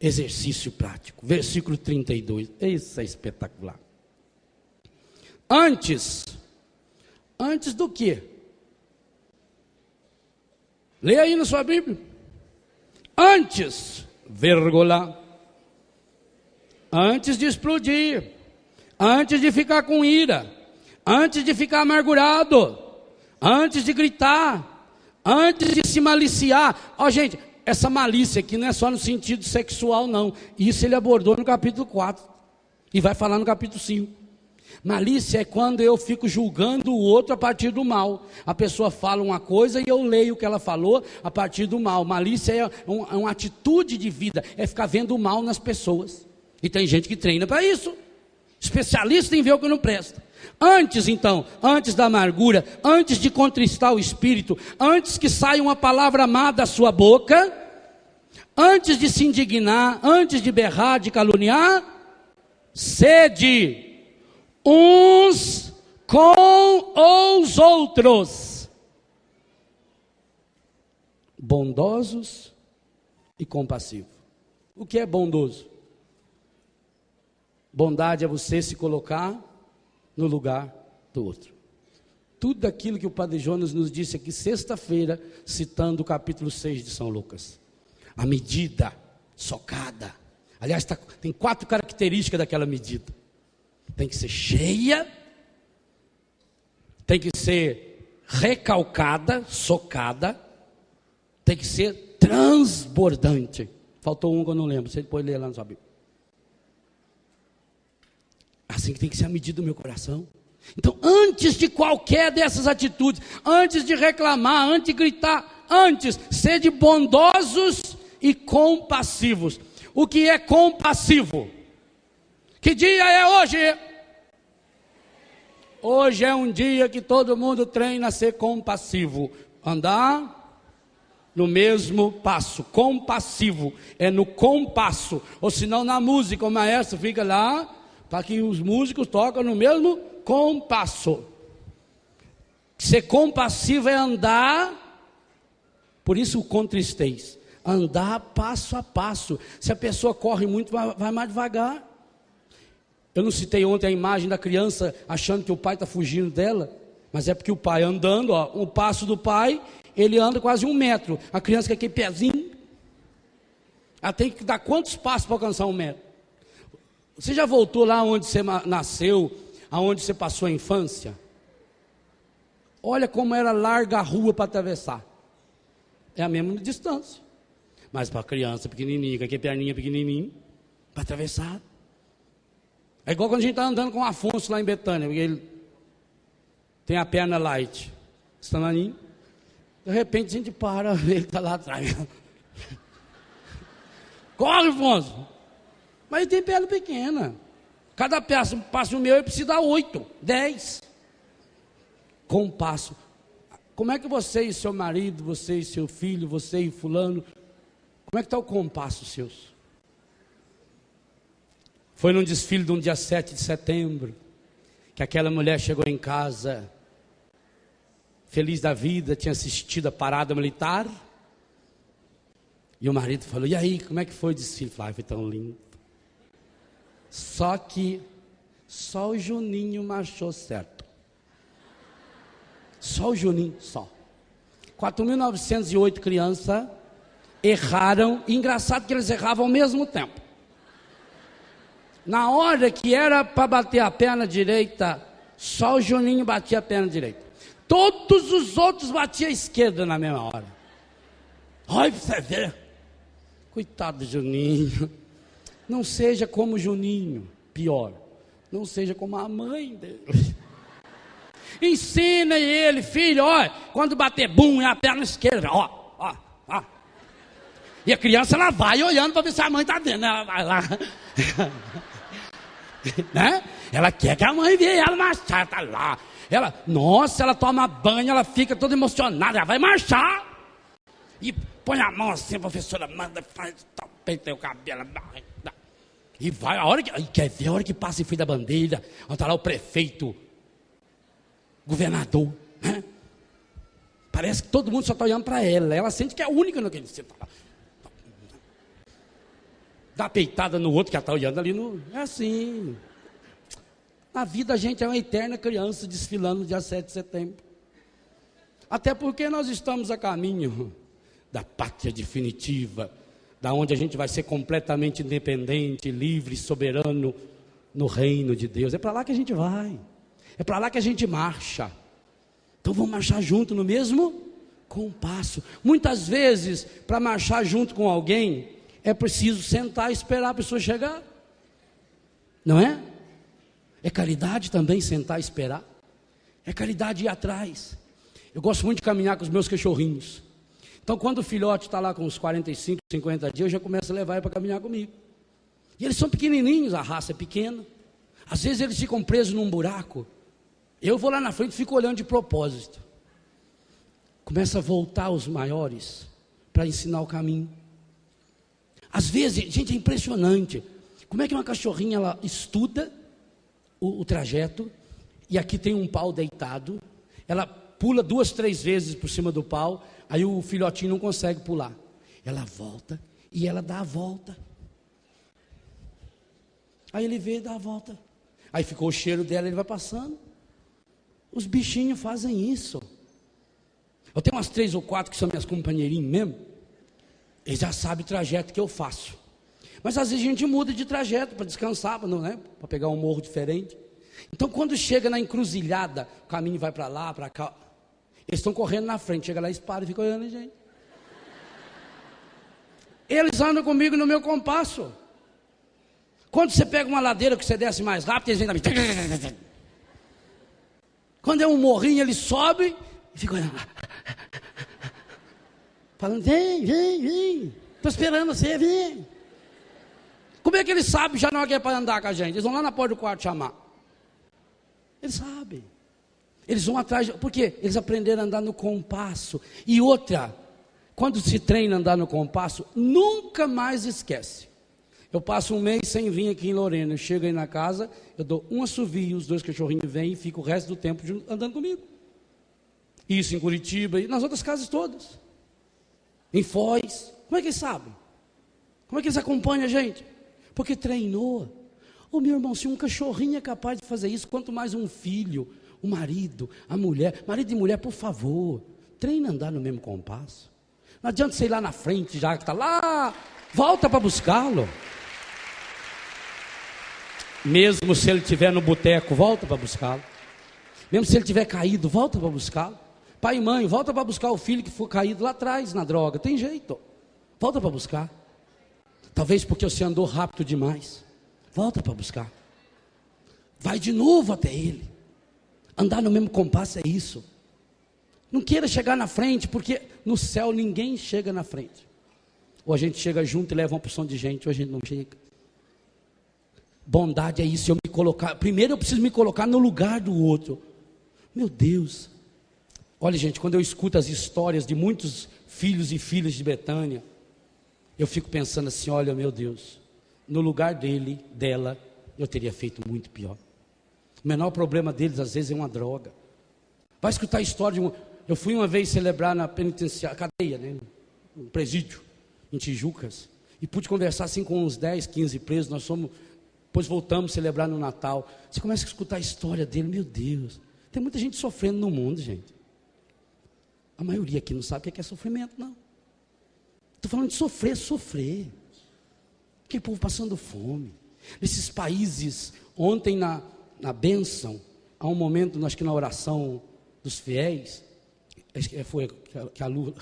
exercício prático, versículo 32, isso é espetacular. Antes do que? Leia aí na sua Bíblia. Antes, vírgula, antes de explodir, antes de ficar com ira, antes de ficar amargurado, antes de gritar, antes de se maliciar. Ó, gente, essa malícia aqui não é só no sentido sexual, não. Isso ele abordou no capítulo 4 e vai falar no capítulo 5. Malícia é quando eu fico julgando o outro a partir do mal. A pessoa fala uma coisa e eu leio o que ela falou a partir do mal. Malícia é uma atitude de vida, é ficar vendo o mal nas pessoas. E tem gente que treina para isso, especialista em ver o que não presta. Antes então, antes da amargura, antes de contristar o espírito, antes que saia uma palavra má da sua boca, antes de se indignar, antes de berrar, de caluniar, sede uns com os outros, bondosos e compassivos. O que é bondoso? Bondade é você se colocar no lugar do outro. Tudo aquilo que o Padre Jonas nos disse aqui sexta-feira, citando o capítulo 6 de São Lucas. A medida socada. Aliás, tem 4 características daquela medida. Tem que ser cheia, tem que ser recalcada, socada, tem que ser transbordante. Faltou um que eu não lembro, você depois lê lá na sua Bíblia. Assim que tem que ser a medida do meu coração. Então, antes de qualquer dessas atitudes, antes de reclamar, antes de gritar, antes, sede bondosos e compassivos. O que é compassivo? Que dia é hoje? Hoje é um dia que todo mundo treina a ser compassivo. Andar no mesmo passo. Compassivo é no compasso. Ou senão na música o maestro fica lá para que os músicos tocam no mesmo compasso. Ser compassivo é andar, por isso com tristeza, andar passo a passo. Se a pessoa corre muito, vai mais devagar. Eu não citei ontem a imagem da criança achando que o pai está fugindo dela, mas é porque o pai andando, ó, o passo do pai, ele anda quase 1 metro. A criança com aquele pezinho, ela tem que dar quantos passos para alcançar 1 metro? Você já voltou lá onde você nasceu, aonde você passou a infância? Olha como era larga a rua para atravessar. É a mesma distância. Mas para a criança pequenininha, com aquele perninha pequenininho, para atravessar. É igual quando a gente está andando com o Afonso lá em Betânia, porque ele tem a perna light. Estamaninho. De repente a gente para, ele está lá atrás. Corre, Afonso! Mas ele tem perna pequena. Cada passo meu eu preciso dar 8, 10. Com um passo. Como é que você e seu marido, você e seu filho, você e fulano, como é que está o compasso seus? Foi num desfile de um dia 7 de setembro, que aquela mulher chegou em casa, feliz da vida, tinha assistido a parada militar, e o marido falou, e aí, como é que foi o desfile? Falei, foi tão lindo. Só que, só o Juninho marchou certo. Só o Juninho, só. 4.908 crianças erraram, e engraçado que eles erravam ao mesmo tempo. Na hora que era para bater a perna direita, só o Juninho batia a perna direita. Todos os outros batiam a esquerda na mesma hora. Olha para você ver. Coitado do Juninho. Não seja como o Juninho, pior. Não seja como a mãe dele. Ensina ele, filho, olha, quando bater bum, é a perna esquerda, ó. E a criança, ela vai olhando para ver se a mãe está vendo, ela vai lá. Né? Ela quer que a mãe veja ela marchar, tá lá. Ela, nossa, ela toma banho, ela fica toda emocionada, ela vai marchar. E põe a mão assim, a professora manda, faz, peita o cabelo, e vai, a hora que, quer ver a hora que passa em frente da bandeira, onde está lá o prefeito, governador, né? Parece que todo mundo só está olhando para ela, ela sente que é a única naquele sítio. Dá peitada no outro que ela está olhando ali, é assim. Na vida a gente é uma eterna criança desfilando no dia 7 de setembro. Até porque nós estamos a caminho da pátria definitiva, da onde a gente vai ser completamente independente, livre, soberano no reino de Deus. É para lá que a gente vai. É para lá que a gente marcha. Então vamos marchar junto no mesmo compasso. Muitas vezes, para marchar junto com alguém, é preciso sentar e esperar a pessoa chegar. Não é? É caridade também sentar e esperar. É caridade ir atrás. Eu gosto muito de caminhar com os meus cachorrinhos. Então quando o filhote está lá com uns 45, 50 dias, eu já começo a levar ele para caminhar comigo. E eles são pequenininhos, a raça é pequena. Às vezes eles ficam presos num buraco. Eu vou lá na frente e fico olhando de propósito. Começa a voltar os maiores para ensinar o caminho. Às vezes, gente, é impressionante. Como é que uma cachorrinha, ela estuda o trajeto, e aqui tem um pau deitado, ela pula 2, 3 vezes por cima do pau, aí o filhotinho não consegue pular. Ela volta, e ela dá a volta. Aí ele vê e dá a volta. Aí ficou o cheiro dela, ele vai passando. Os bichinhos fazem isso. Eu tenho umas 3 ou 4 que são minhas companheirinhas mesmo. Eles já sabem o trajeto que eu faço. Mas às vezes a gente muda de trajeto para descansar, não é? Para pegar um morro diferente. Então quando chega na encruzilhada, o caminho vai para lá, para cá, eles estão correndo na frente, chega lá, eles param e ficam olhando, gente. Eles andam comigo no meu compasso. Quando você pega uma ladeira que você desce mais rápido, eles vêm da minha. Quando é um morrinho, eles sobem e ficam olhando. Falando, vem. Estou esperando você, vem. Como é que eles sabem já não é para andar com a gente? Eles vão lá na porta do quarto chamar. Eles sabem. Eles vão atrás, porque eles aprenderam a andar no compasso. E outra, quando se treina a andar no compasso, nunca mais esquece. Eu passo um mês sem vir aqui em Lorena, eu chego aí na casa, eu dou um assovio, os 2 cachorrinhos vêm e ficam o resto do tempo andando comigo. Isso em Curitiba e nas outras casas todas. Em Foz. Como é que eles sabem? Como é que eles acompanham a gente? Porque treinou. Ô meu irmão, se um cachorrinho é capaz de fazer isso, quanto mais um filho, o marido, a mulher. Marido e mulher, por favor, treina a andar no mesmo compasso. Não adianta você ir lá na frente, já que está lá, volta para buscá-lo. Mesmo se ele estiver no boteco, volta para buscá-lo. Mesmo se ele tiver caído, volta para buscá-lo. Pai e mãe, volta para buscar o filho que foi caído lá atrás na droga. Tem jeito, volta para buscar. Talvez porque você andou rápido demais. Volta para buscar. Vai de novo até ele. Andar no mesmo compasso é isso. Não queira chegar na frente, porque no céu ninguém chega na frente. Ou a gente chega junto e leva uma porção de gente, ou a gente não chega. Bondade é isso, eu me colocar. Primeiro eu preciso me colocar no lugar do outro. Meu Deus. Olha, gente, quando eu escuto as histórias de muitos filhos e filhas de Betânia, eu fico pensando assim, olha, meu Deus, no lugar dela, eu teria feito muito pior. O menor problema deles, às vezes, é uma droga. Vai escutar a história de um... Eu fui uma vez celebrar na penitenciária, cadeia, né? Um presídio, em Tijucas, e pude conversar assim com uns 10, 15 presos, nós fomos, depois voltamos a celebrar no Natal. Você começa a escutar a história dele, meu Deus, tem muita gente sofrendo no mundo, gente. A maioria aqui não sabe o que é sofrimento, não. Estou falando de sofrer. Aquele povo passando fome. Nesses países, ontem na bênção, há um momento, acho que na oração dos fiéis, foi que a Lu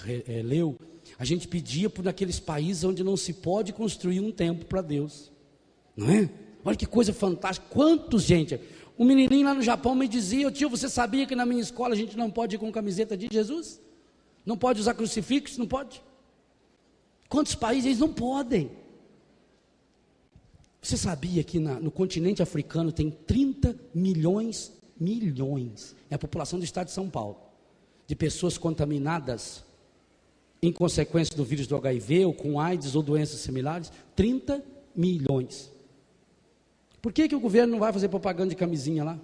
leu, a gente pedia por naqueles países onde não se pode construir um templo para Deus. Não é? Olha que coisa fantástica. Quantos, gente... Um menininho lá no Japão me dizia, tio, você sabia que na minha escola a gente não pode ir com camiseta de Jesus? Não pode usar crucifixo? Não pode? Quantos países eles não podem? Você sabia que no continente africano tem 30 milhões, é a população do estado de São Paulo, de pessoas contaminadas em consequência do vírus do HIV, ou com AIDS, ou doenças similares? 30 milhões. Por que o governo não vai fazer propaganda de camisinha lá?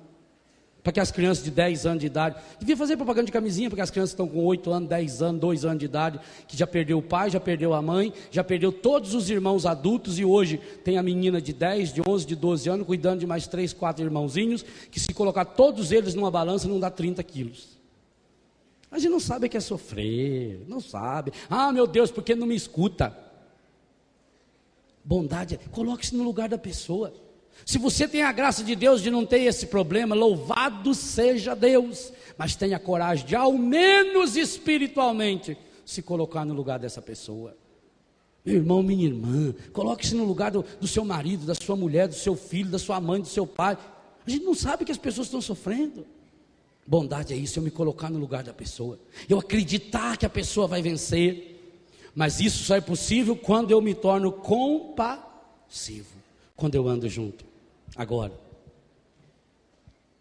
Para que as crianças de 10 anos de idade... Devia fazer propaganda de camisinha, porque as crianças estão com 8 anos, 10 anos, 2 anos de idade, que já perdeu o pai, já perdeu a mãe, já perdeu todos os irmãos adultos, e hoje tem a menina de 10, de 11, de 12 anos, cuidando de mais 3, 4 irmãozinhos, que se colocar todos eles numa balança, não dá 30 quilos. A gente não sabe o que é sofrer, não sabe. Ah, meu Deus, por que não me escuta? Bondade, coloque-se no lugar da pessoa. Se você tem a graça de Deus de não ter esse problema, louvado seja Deus, mas tenha coragem de, ao menos espiritualmente, se colocar no lugar dessa pessoa. Meu irmão, minha irmã, coloque-se no lugar do seu marido, da sua mulher, do seu filho, da sua mãe, do seu pai. A gente não sabe que as pessoas estão sofrendo. Bondade é isso, eu me colocar no lugar da pessoa, eu acreditar que a pessoa vai vencer. Mas isso só é possível quando eu me torno compassivo, quando eu ando junto. Agora,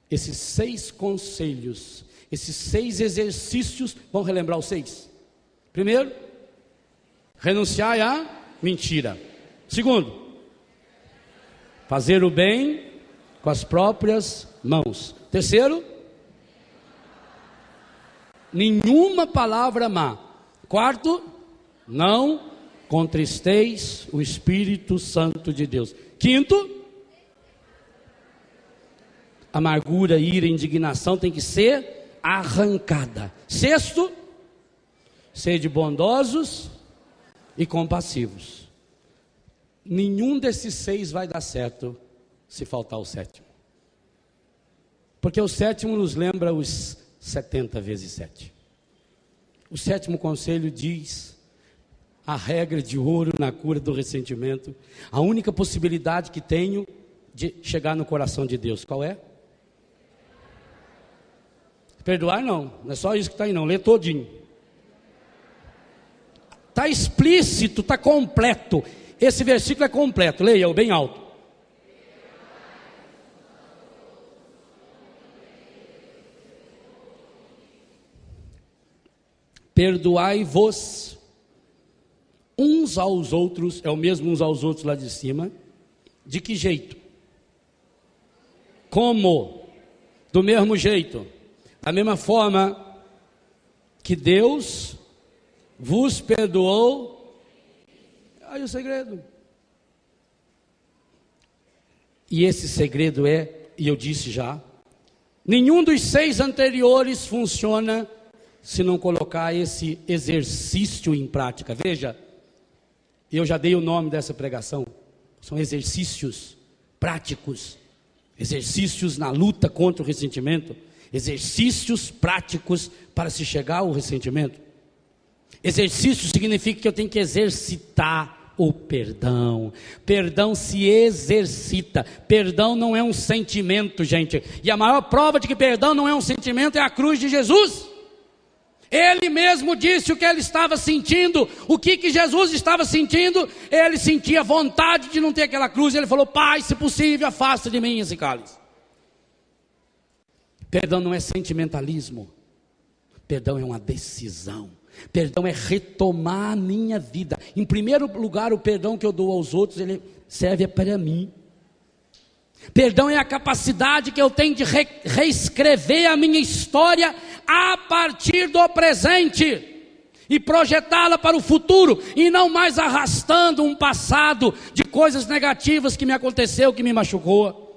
esses 6 conselhos, esses 6 exercícios, vamos relembrar os 6. Primeiro, renunciar à mentira. Segundo, fazer o bem com as próprias mãos. Terceiro, nenhuma palavra má. Quarto, não contristeis o Espírito Santo de Deus. Quinto, amargura, ira, indignação tem que ser arrancada. Sexto, sede bondosos e compassivos. Nenhum desses 6 vai dar certo se faltar o 7º. Porque o sétimo nos lembra os 70 vezes 7. O sétimo conselho diz a regra de ouro na cura do ressentimento. A única possibilidade que tenho de chegar no coração de Deus, qual é? Perdoar não é só isso que está aí não, lê todinho. Está explícito, está completo. Esse versículo é completo, leia-o bem alto. Perdoai-vos uns aos outros, é o mesmo uns aos outros lá de cima. De que jeito? Como? Do mesmo jeito. Da mesma forma que Deus vos perdoou. Aí o segredo. E esse segredo é, e eu disse já, nenhum dos 6 anteriores funciona se não colocar esse exercício em prática. Veja, eu já dei o nome dessa pregação, são exercícios práticos, exercícios na luta contra o ressentimento, exercícios práticos para se chegar ao ressentimento. Exercício significa que eu tenho que exercitar o perdão. Perdão se exercita. Perdão não é um sentimento, gente, e a maior prova de que perdão não é um sentimento é a cruz de Jesus. Ele mesmo disse o que ele estava sentindo. O que Jesus estava sentindo? Ele sentia vontade de não ter aquela cruz. Ele falou: Pai, se possível, afasta de mim esse cálice. Perdão não é sentimentalismo. Perdão é uma decisão. Perdão é retomar a minha vida. Em primeiro lugar, o perdão que eu dou aos outros, ele serve para mim. Perdão é a capacidade que eu tenho de reescrever a minha história a partir do presente e projetá-la para o futuro, e não mais arrastando um passado de coisas negativas que me aconteceu, que me machucou.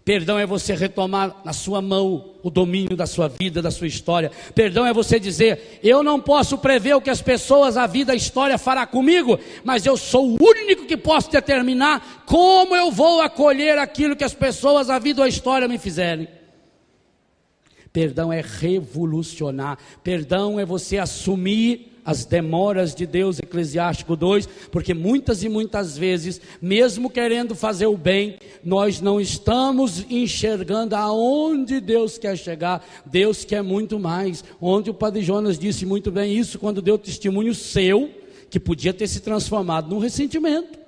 Perdão é você retomar na sua mão o domínio da sua vida, da sua história. Perdão é você dizer: eu não posso prever o que as pessoas, a vida, a história fará comigo, mas eu sou o único que posso determinar como eu vou acolher aquilo que as pessoas, a vida ou a história me fizerem. Perdão é revolucionar. Perdão é você assumir as demoras de Deus, Eclesiástico 2, porque muitas e muitas vezes, mesmo querendo fazer o bem, nós não estamos enxergando aonde Deus quer chegar. Deus quer muito mais. Ontem o Padre Jonas disse muito bem isso, quando deu testemunho seu, que podia ter se transformado num ressentimento.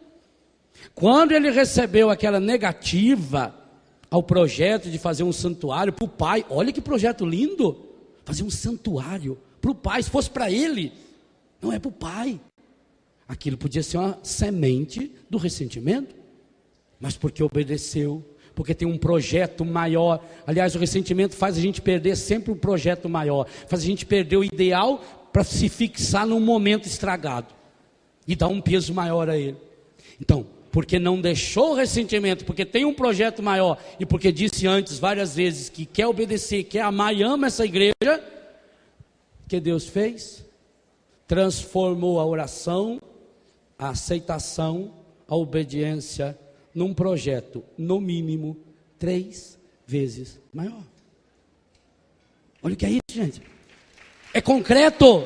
Quando ele recebeu aquela negativa ao projeto de fazer um santuário para o pai, olha que projeto lindo, fazer um santuário para o pai, se fosse para ele, não é para o pai. Aquilo podia ser uma semente do ressentimento, mas porque obedeceu, porque tem um projeto maior. Aliás, o ressentimento faz a gente perder sempre um projeto maior, faz a gente perder o ideal para se fixar num momento estragado e dar um peso maior a ele. Então, porque não deixou o ressentimento, porque tem um projeto maior, e porque disse antes várias vezes que quer obedecer, quer amar e ama essa igreja, que Deus fez? Transformou a oração, a aceitação, a obediência num projeto, no mínimo, 3 vezes maior. Olha o que é isso, gente. É concreto,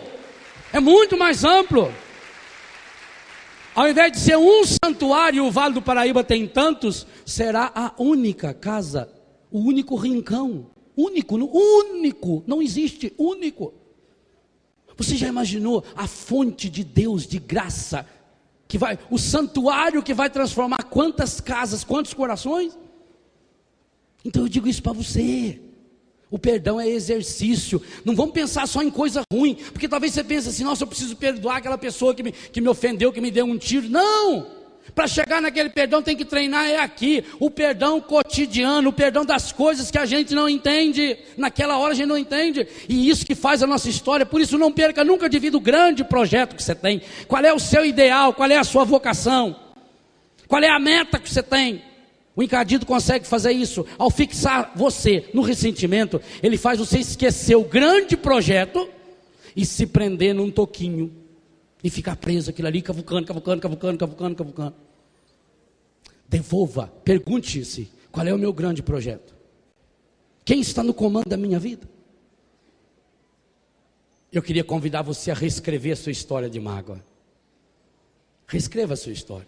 é muito mais amplo. Ao invés de ser um santuário, o Vale do Paraíba tem tantos, será a única casa, o único rincão, único, não existe, único. Você já imaginou a fonte de Deus, de graça, que vai, o santuário que vai transformar quantas casas, quantos corações? Então eu digo isso para você. O perdão é exercício. Não vamos pensar só em coisa ruim, porque talvez você pense assim: nossa, eu preciso perdoar aquela pessoa que me ofendeu, que me deu um tiro. Não! Para chegar naquele perdão tem que treinar aqui. O perdão cotidiano, o perdão das coisas que a gente não entende. Naquela hora a gente não entende. E isso que faz a nossa história. Por isso não perca nunca de vida o grande projeto que você tem. Qual é o seu ideal? Qual é a sua vocação? Qual é a meta que você tem? O encardido consegue fazer isso. Ao fixar você no ressentimento, ele faz você esquecer o grande projeto e se prender num toquinho e ficar preso aquilo ali, cavucando. Devolva, pergunte-se: qual é o meu grande projeto? Quem está no comando da minha vida? Eu queria convidar você a reescrever a sua história de mágoa. Reescreva a sua história.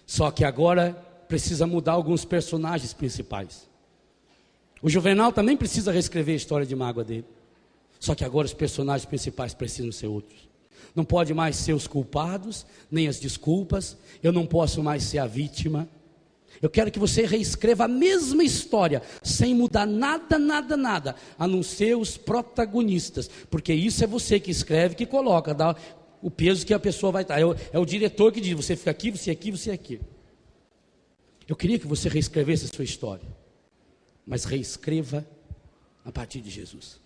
Só que agora precisa mudar alguns personagens principais. O Juvenal também precisa reescrever a história de mágoa dele. Só que agora os personagens principais precisam ser outros. Não pode mais ser os culpados, nem as desculpas. Eu não posso mais ser a vítima. Eu quero que você reescreva a mesma história, sem mudar nada, a não ser os protagonistas. Porque isso é você que escreve, que coloca, dá o peso que a pessoa vai estar. É o diretor que diz, você fica aqui, você aqui, você aqui. Eu queria que você reescrevesse a sua história, mas reescreva a partir de Jesus.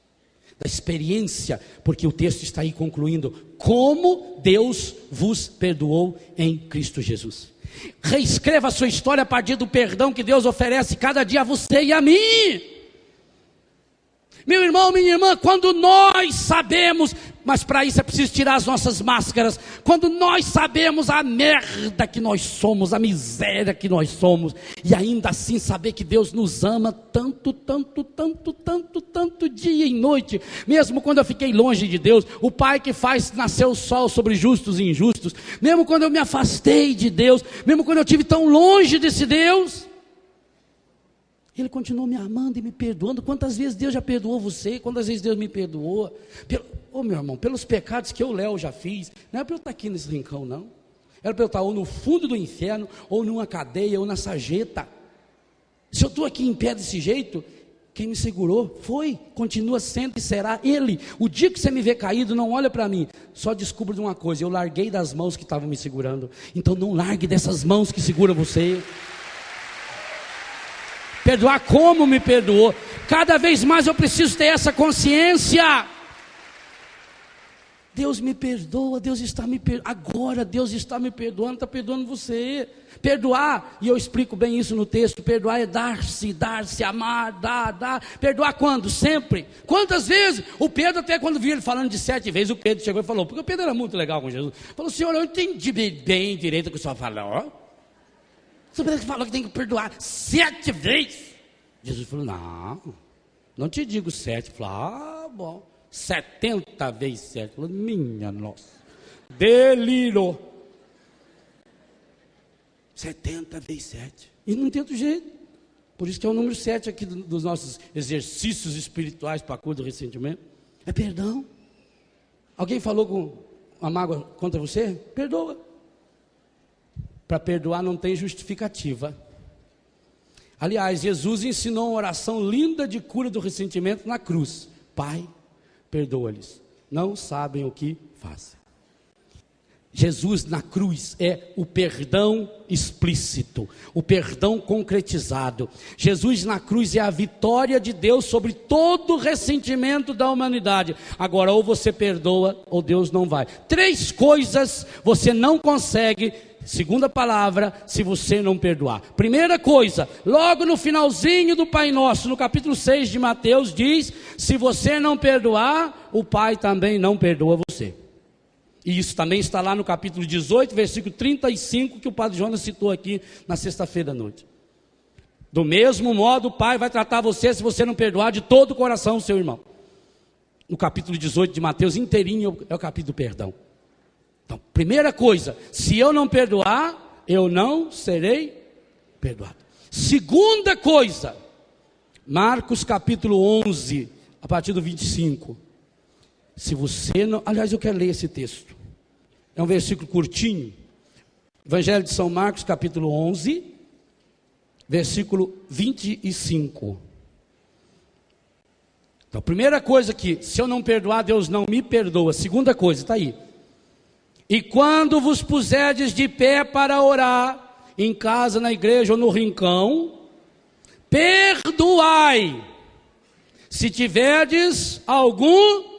Da experiência, porque o texto está aí concluindo, como Deus vos perdoou em Cristo Jesus. Reescreva a sua história a partir do perdão que Deus oferece cada dia a você e a mim. Meu irmão, minha irmã, quando nós sabemos, mas para isso é preciso tirar as nossas máscaras, quando nós sabemos a merda que nós somos, a miséria que nós somos, e ainda assim saber que Deus nos ama tanto dia e noite, mesmo quando eu fiquei longe de Deus, o Pai que faz nascer o sol sobre justos e injustos, mesmo quando eu me afastei de Deus, mesmo quando eu estive tão longe desse Deus, Ele continuou me amando e me perdoando. Quantas vezes Deus já perdoou você? Quantas vezes Deus me perdoou? Meu irmão, pelos pecados que eu, Léo, já fiz. Não é para eu estar aqui nesse rincão, não. Era para eu estar ou no fundo do inferno, ou numa cadeia, ou na sarjeta. Se eu estou aqui em pé desse jeito, quem me segurou foi, continua sendo e será Ele. O dia que você me vê caído, não olha para mim. Só descubra de uma coisa, eu larguei das mãos que estavam me segurando. Então não largue dessas mãos que seguram você. Perdoar como me perdoou. Cada vez mais eu preciso ter essa consciência. Deus me perdoa, Deus está me perdoando. Agora Deus está me perdoando, está perdoando você. Perdoar, e eu explico bem isso no texto, perdoar é dar-se, amar, dar. Perdoar quando? Sempre. Quantas vezes? O Pedro, até quando viu ele falando de 7 vezes, o Pedro chegou e falou, porque o Pedro era muito legal com Jesus. Falou, Senhor, eu entendi bem direito o que o Senhor falou. Você falou que tem que perdoar 7 vezes. Jesus falou, não te digo 7. Falou, bom, 70 vezes 7. Falou, minha nossa, delirou. 70 vezes 7. E não tem outro jeito. Por isso que é o número 7 aqui dos nossos exercícios espirituais para a cura do ressentimento. É perdão. Alguém falou com uma mágoa contra você? Perdoa. Para perdoar não tem justificativa. Aliás, Jesus ensinou uma oração linda de cura do ressentimento na cruz. Pai, perdoa-lhes, não sabem o que fazem. Jesus na cruz é o perdão explícito, o perdão concretizado. Jesus na cruz é a vitória de Deus sobre todo o ressentimento da humanidade. Agora, ou você perdoa, ou Deus não vai. 3 coisas você não consegue, segunda palavra, se você não perdoar. Primeira coisa, logo no finalzinho do Pai Nosso, no capítulo 6 de Mateus, diz, se você não perdoar, o Pai também não perdoa você. E isso também está lá no capítulo 18, versículo 35, que o Padre Jonas citou aqui na sexta-feira à noite. Do mesmo modo, o Pai vai tratar você, se você não perdoar, de todo o coração o seu irmão. No capítulo 18 de Mateus, inteirinho, é o capítulo do perdão. Então, primeira coisa, se eu não perdoar, eu não serei perdoado. Segunda coisa, Marcos capítulo 11, a partir do 25. Se você não... Aliás, eu quero ler esse texto. É um versículo curtinho. Evangelho de São Marcos, capítulo 11, versículo 25. Então, primeira coisa que, se eu não perdoar, Deus não me perdoa. Segunda coisa, está aí. E quando vos puserdes de pé para orar, em casa, na igreja ou no rincão, perdoai, se tiverdes algum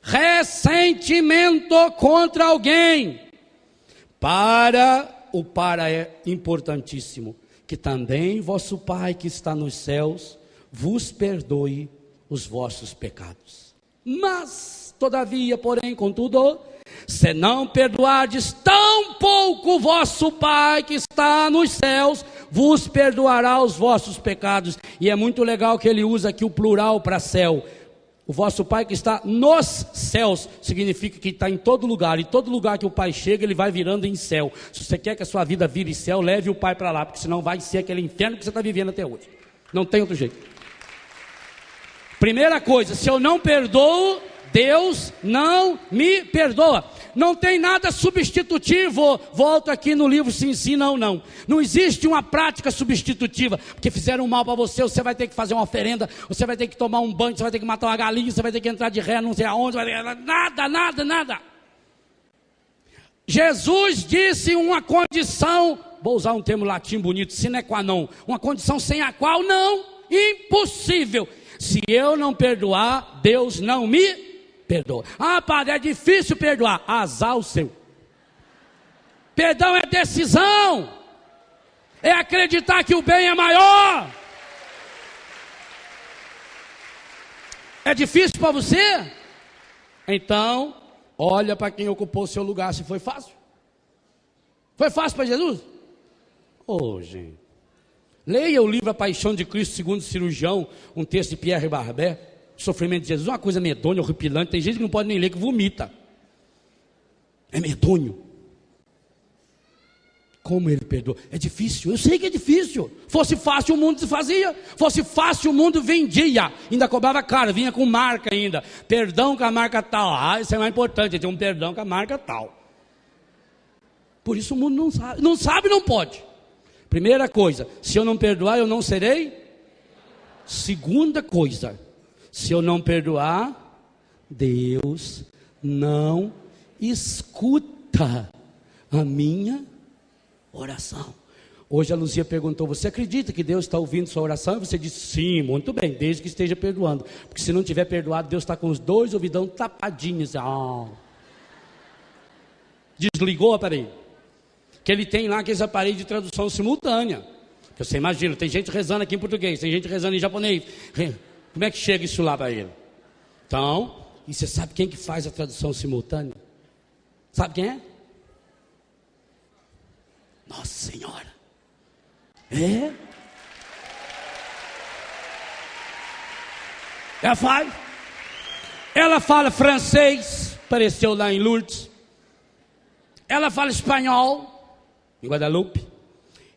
ressentimento contra alguém. O para é importantíssimo, que também vosso Pai que está nos céus vos perdoe os vossos pecados. Mas, todavia, porém, contudo, se não perdoardes tão pouco vosso Pai que está nos céus, vos perdoará os vossos pecados. E é muito legal que ele usa aqui o plural para céu. O vosso Pai que está nos céus, significa que está em todo lugar, e todo lugar que o Pai chega, ele vai virando em céu. Se você quer que a sua vida vire céu, leve o Pai para lá, porque senão vai ser aquele inferno que você está vivendo até hoje. Não tem outro jeito. Primeira coisa, se eu não perdoo, Deus não me perdoa. Não tem nada substitutivo. Volto aqui no livro Sim, Sim, Não, Não. Não existe uma prática substitutiva. Porque fizeram mal para você, você vai ter que fazer uma oferenda, você vai ter que tomar um banho, você vai ter que matar uma galinha, você vai ter que entrar de ré, não sei aonde, nada. Jesus disse uma condição, vou usar um termo latim bonito, sine qua non, uma condição sem a qual não, impossível. Se eu não perdoar, Deus não me perdoa. Ah, padre, é difícil perdoar. Azar o seu. Perdão é decisão. É acreditar que o bem é maior. É difícil para você? Então, olha para quem ocupou o seu lugar, se foi fácil. Foi fácil para Jesus? Gente. Leia o livro A Paixão de Cristo segundo o Cirurgião, um texto de Pierre Barbet. Sofrimento de Jesus, uma coisa medonha, horripilante. Tem gente que não pode nem ler, que vomita. É medonho. Como ele perdoa? É difícil, eu sei que é difícil. Fosse fácil, o mundo se fazia. Fosse fácil, o mundo vendia. Ainda cobrava caro, vinha com marca ainda. Perdão com a marca tal. Ah, isso é mais importante, tem um perdão com a marca tal. Por isso o mundo não sabe. Não sabe, não pode. Primeira coisa, se eu não perdoar, eu não serei. Segunda coisa, se eu não perdoar, Deus não escuta a minha oração. Hoje a Luzia perguntou, você acredita que Deus está ouvindo sua oração? E você disse, sim, muito bem, desde que esteja perdoando. Porque se não tiver perdoado, Deus está com os dois ouvidão tapadinhos. Desligou o aparelho. Que ele tem lá aqueles aparelhos de tradução simultânea. Que você imagina, tem gente rezando aqui em português, tem gente rezando em japonês. Como é que chega isso lá para ele? Então, e você sabe quem que faz a tradução simultânea? Sabe quem é? Nossa Senhora. É? Ela faz. Ela fala francês, apareceu lá em Lourdes. Ela fala espanhol, em Guadalupe.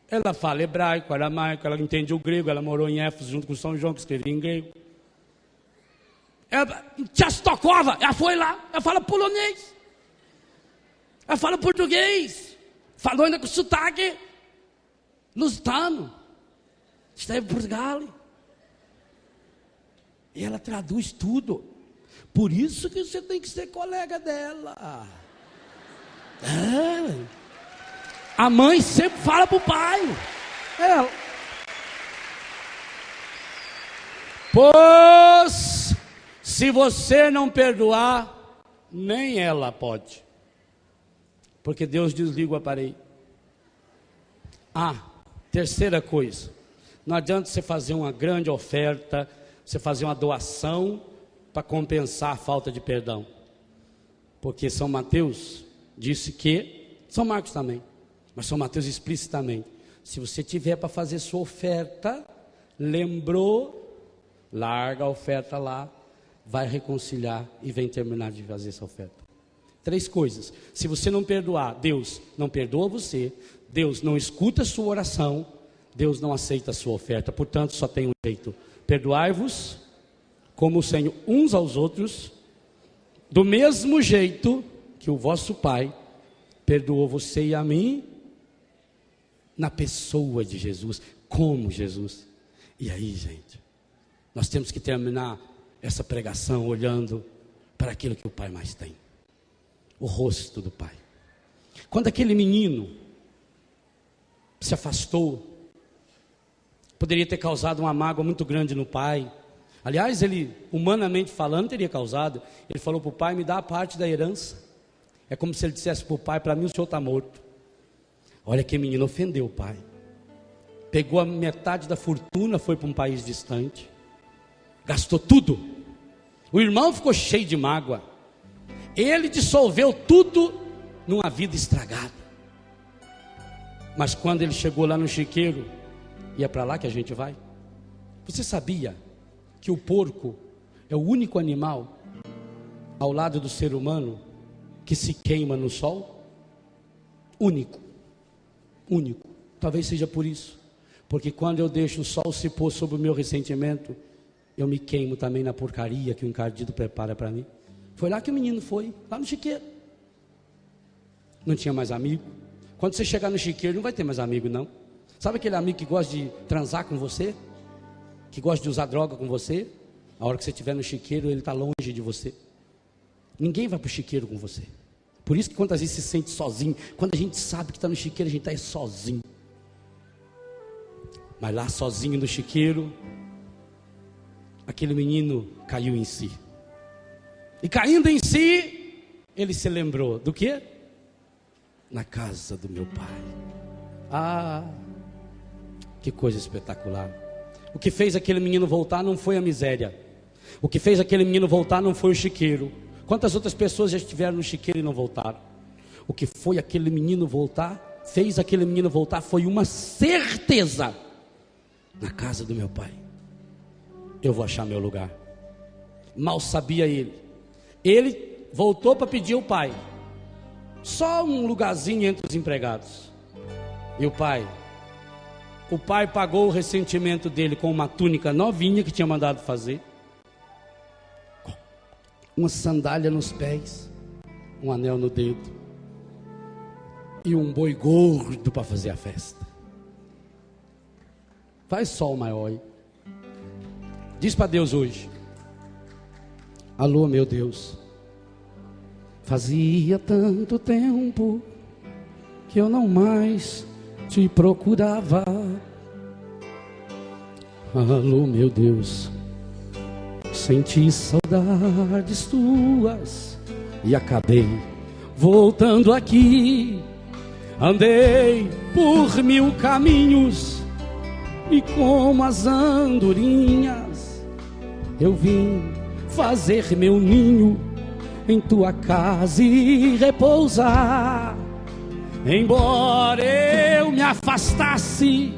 Ela fala hebraico, aramaico, ela entende o grego, ela morou em Éfeso junto com São João, que escrevia em grego. Tchastokova, ela foi lá, ela fala polonês. Ela fala português. Falou ainda com sotaque lusitano. Esteve em Portugal. E ela traduz tudo. Por isso que você tem que ser colega dela. A mãe sempre fala para o pai. Pois, se você não perdoar, nem ela pode. Porque Deus desliga o aparelho. Terceira coisa. Não adianta você fazer uma grande oferta, você fazer uma doação para compensar a falta de perdão. Porque São Mateus disse que, São Marcos também, mas São Mateus explicitamente, se você tiver para fazer sua oferta, lembrou, larga a oferta lá, vai reconciliar e vem terminar de fazer essa oferta. 3 coisas. Se você não perdoar, Deus não perdoa você, Deus não escuta a sua oração, Deus não aceita a sua oferta. Portanto, só tem um jeito: perdoai-vos como o Senhor uns aos outros, do mesmo jeito que o vosso Pai perdoou você e a mim, na pessoa de Jesus, como Jesus. E aí, gente, nós temos que terminar essa pregação olhando para aquilo que o Pai mais tem, o rosto do Pai. Quando aquele menino se afastou, poderia ter causado uma mágoa muito grande no pai. Aliás, ele, humanamente falando, teria causado. Ele falou para o pai, me dá a parte da herança. É como se ele dissesse para o pai, para mim o senhor está morto. Olha que menino, ofendeu o pai. Pegou a metade da fortuna, foi para um país distante. Gastou tudo. O irmão ficou cheio de mágoa. Ele dissolveu tudo numa vida estragada. Mas quando ele chegou lá no chiqueiro, E é para lá que a gente vai. Você sabia que o porco é o único animal ao lado do ser humano que se queima no sol? Único. Talvez seja por isso, porque quando eu deixo o sol se pôr sobre o meu ressentimento, eu me queimo também na porcaria que o encardido prepara para mim. Foi lá que o menino foi, lá no chiqueiro. Não tinha mais amigo. Quando você chegar no chiqueiro, não vai ter mais amigo, não. Sabe aquele amigo que gosta de transar com você? Que gosta de usar droga com você? A hora que você estiver no chiqueiro, ele está longe de você. Ninguém vai para o chiqueiro com você. Por isso que quando a gente se sente sozinho, quando a gente sabe que está no chiqueiro, a gente está sozinho. Mas lá sozinho no chiqueiro, aquele menino caiu em si. E caindo em si, ele se lembrou do quê? Na casa do meu pai. Ah, que coisa espetacular. O que fez aquele menino voltar não foi a miséria. O que fez aquele menino voltar não foi o chiqueiro. Quantas outras pessoas já estiveram no chiqueiro e não voltaram? O que foi aquele menino voltar, fez aquele menino voltar, foi uma certeza. Na casa do meu pai, eu vou achar meu lugar. Mal sabia ele. Ele voltou para pedir ao pai só um lugarzinho entre os empregados. E o pai pagou o ressentimento dele com uma túnica novinha que tinha mandado fazer, uma sandália nos pés, um anel no dedo e um boi gordo para fazer a festa. Faz sol maior aí. Diz para Deus hoje: alô, meu Deus, fazia tanto tempo que eu não mais te procurava. Alô, meu Deus, senti saudades tuas e acabei voltando aqui. Andei por 1000 caminhos e como as andorinhas eu vim fazer meu ninho em tua casa e repousar. Embora eu me afastasse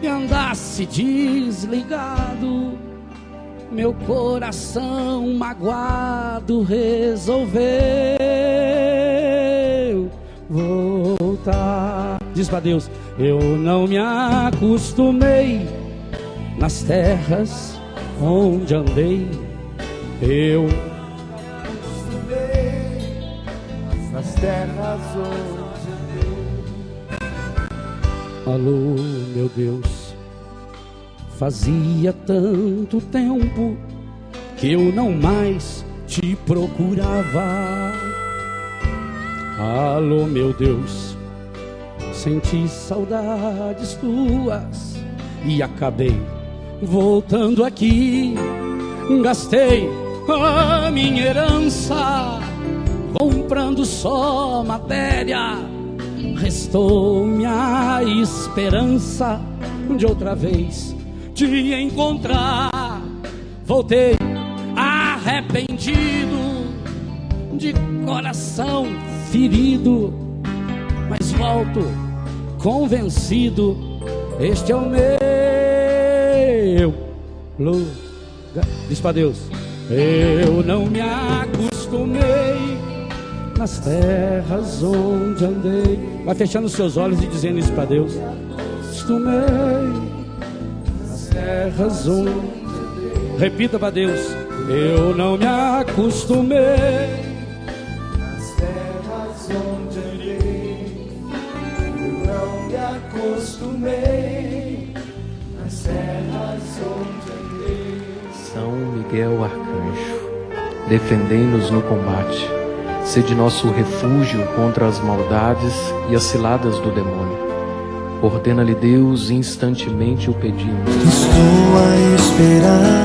e andasse desligado, meu coração magoado resolveu voltar. Diz para Deus: eu não me acostumei nas terras onde andei. Eu acostumei nas terras onde andei. Alô, meu Deus, fazia tanto tempo que eu não mais te procurava. Alô, meu Deus, senti saudades tuas e acabei voltando aqui. Gastei a minha herança comprando só matéria. Restou-me a esperança de outra vez te encontrar. Voltei arrependido, de coração ferido, mas volto convencido, este é o meu lugar. Diz para Deus: eu não me acostumei nas terras onde andei. Vai fechando os seus olhos e dizendo isso para Deus: acostumei nas terras onde andei. Repita para Deus: eu não me acostumei Nas terras onde andei, eu não me acostumei. Nas terras onde andei. São Miguel Arcanjo, defendei-nos no combate. Sede nosso refúgio contra as maldades e as ciladas do demônio. Ordena-lhe Deus, instantemente o pedimos. Estou a esperar